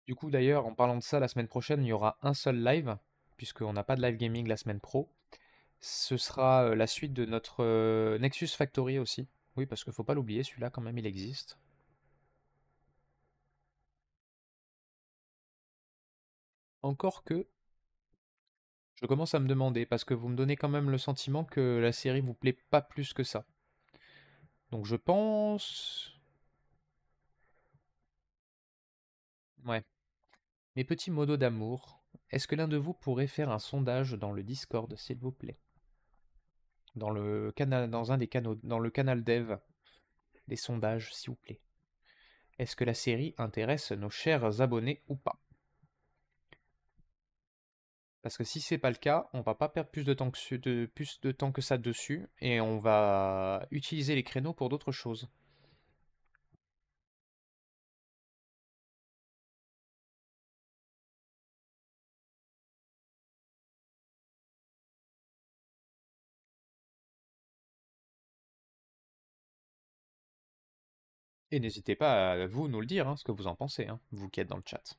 Du coup, d'ailleurs, en parlant de ça, la semaine prochaine, il y aura un seul live, puisqu'on n'a pas de live gaming la semaine pro. Ce sera la suite de notre Nexus Factory aussi. Oui, parce qu'il faut pas l'oublier, celui-là, quand même, il existe. Encore que, je commence à me demander, parce que vous me donnez quand même le sentiment que la série vous plaît pas plus que ça. Donc je pense... Ouais. Mes petits modos d'amour, est-ce que l'un de vous pourrait faire un sondage dans le Discord, s'il vous plaît? Dans le canal, dans un des canaux, dans le canal dev, des sondages, s'il vous plaît. Est-ce que la série intéresse nos chers abonnés ou pas? Parce que si c'est pas le cas, on va pas perdre plus de temps que ça dessus et on va utiliser les créneaux pour d'autres choses. Et n'hésitez pas à vous nous le dire, hein, ce que vous en pensez, hein, vous qui êtes dans le chat.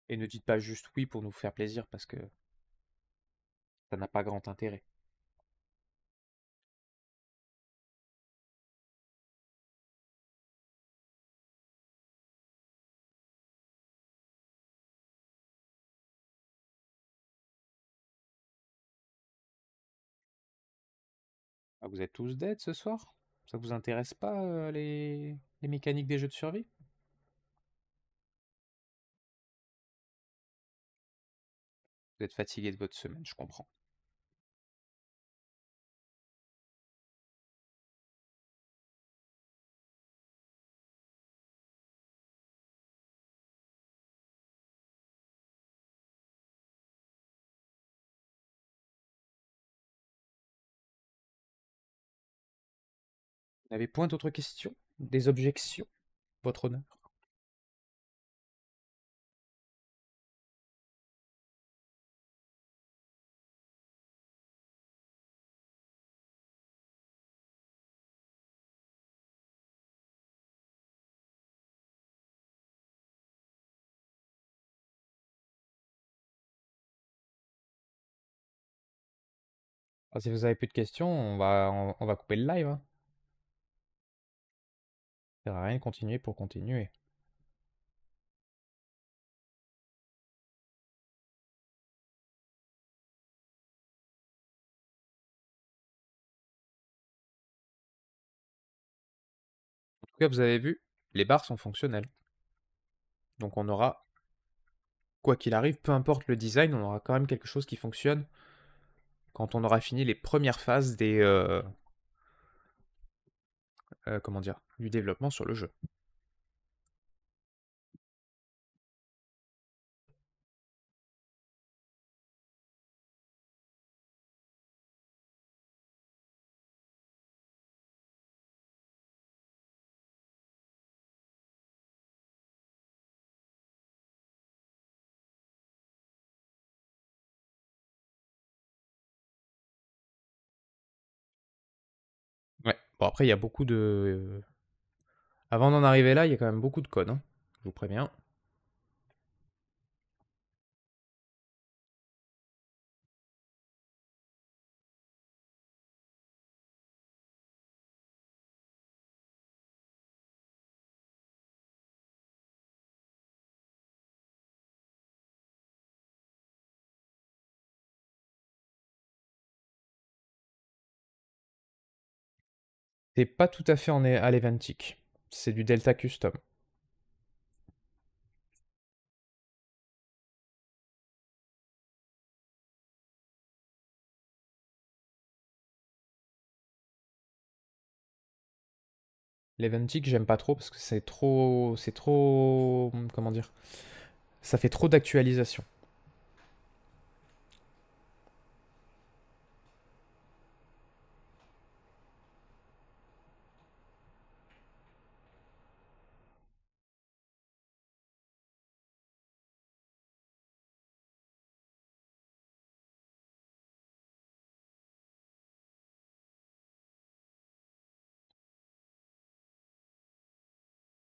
Et ne dites pas juste oui pour nous faire plaisir parce que ça n'a pas grand intérêt. Ah, vous êtes tous dead ce soir? Ça vous intéresse pas les mécaniques des jeux de survie? Vous êtes fatigué de votre semaine, je comprends. Vous n'avez point d'autres questions? Des objections, votre honneur? Ah, si vous avez plus de questions, on va couper le live, hein. Ça sert à rien de continuer pour continuer. En tout cas, vous avez vu, les barres sont fonctionnelles. Donc on aura, quoi qu'il arrive, peu importe le design, on aura quand même quelque chose qui fonctionne quand on aura fini les premières phases comment dire, du développement sur le jeu. Ouais. Bon, après, il y a beaucoup de... Avant d'en arriver là, il y a quand même beaucoup de code, hein. Je vous préviens. C'est pas tout à fait à l'Eventic. C'est du Delta Custom. L'Eventic, j'aime pas trop parce que c'est trop... C'est trop... Comment dire? Ça fait trop d'actualisation.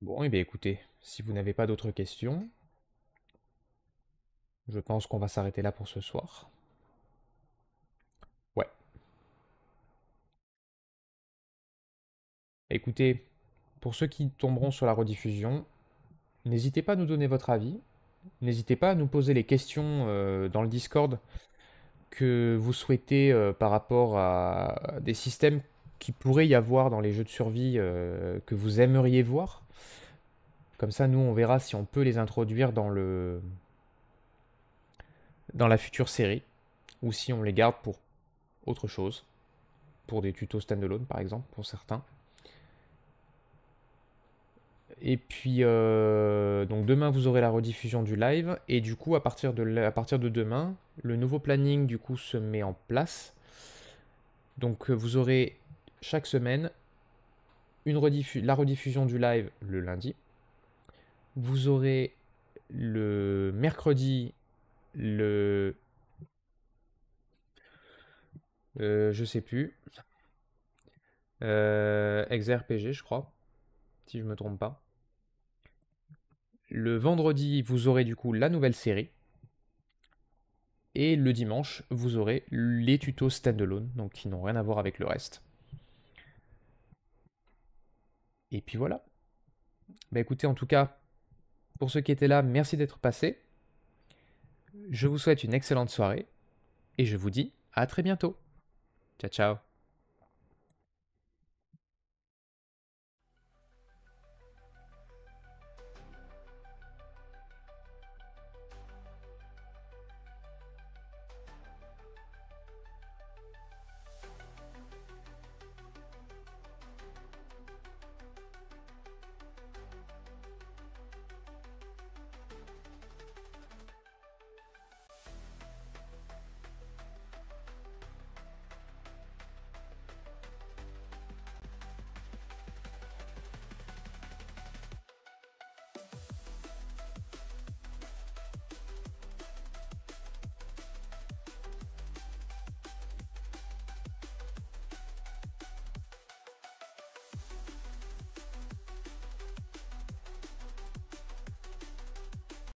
Bon, et bien écoutez, si vous n'avez pas d'autres questions, je pense qu'on va s'arrêter là pour ce soir. Ouais. Écoutez, pour ceux qui tomberont sur la rediffusion, n'hésitez pas à nous donner votre avis. N'hésitez pas à nous poser les questions dans le Discord que vous souhaitez par rapport à des systèmes qui pourrait y avoir dans les jeux de survie que vous aimeriez voir. Comme ça, nous, on verra si on peut les introduire dans la future série ou si on les garde pour autre chose, pour des tutos standalone par exemple, pour certains. Et puis, donc demain, vous aurez la rediffusion du live. Et du coup, à partir de demain, le nouveau planning du coup se met en place. Donc, vous aurez chaque semaine la rediffusion du live le lundi. Vous aurez le mercredi le... je sais plus. RPG, je crois, si je me trompe pas. Le vendredi, vous aurez du coup la nouvelle série. Et le dimanche, vous aurez les tutos standalone, donc qui n'ont rien à voir avec le reste. Et puis voilà. Bah écoutez, en tout cas, pour ceux qui étaient là, merci d'être passés. Je vous souhaite une excellente soirée et je vous dis à très bientôt. Ciao ciao.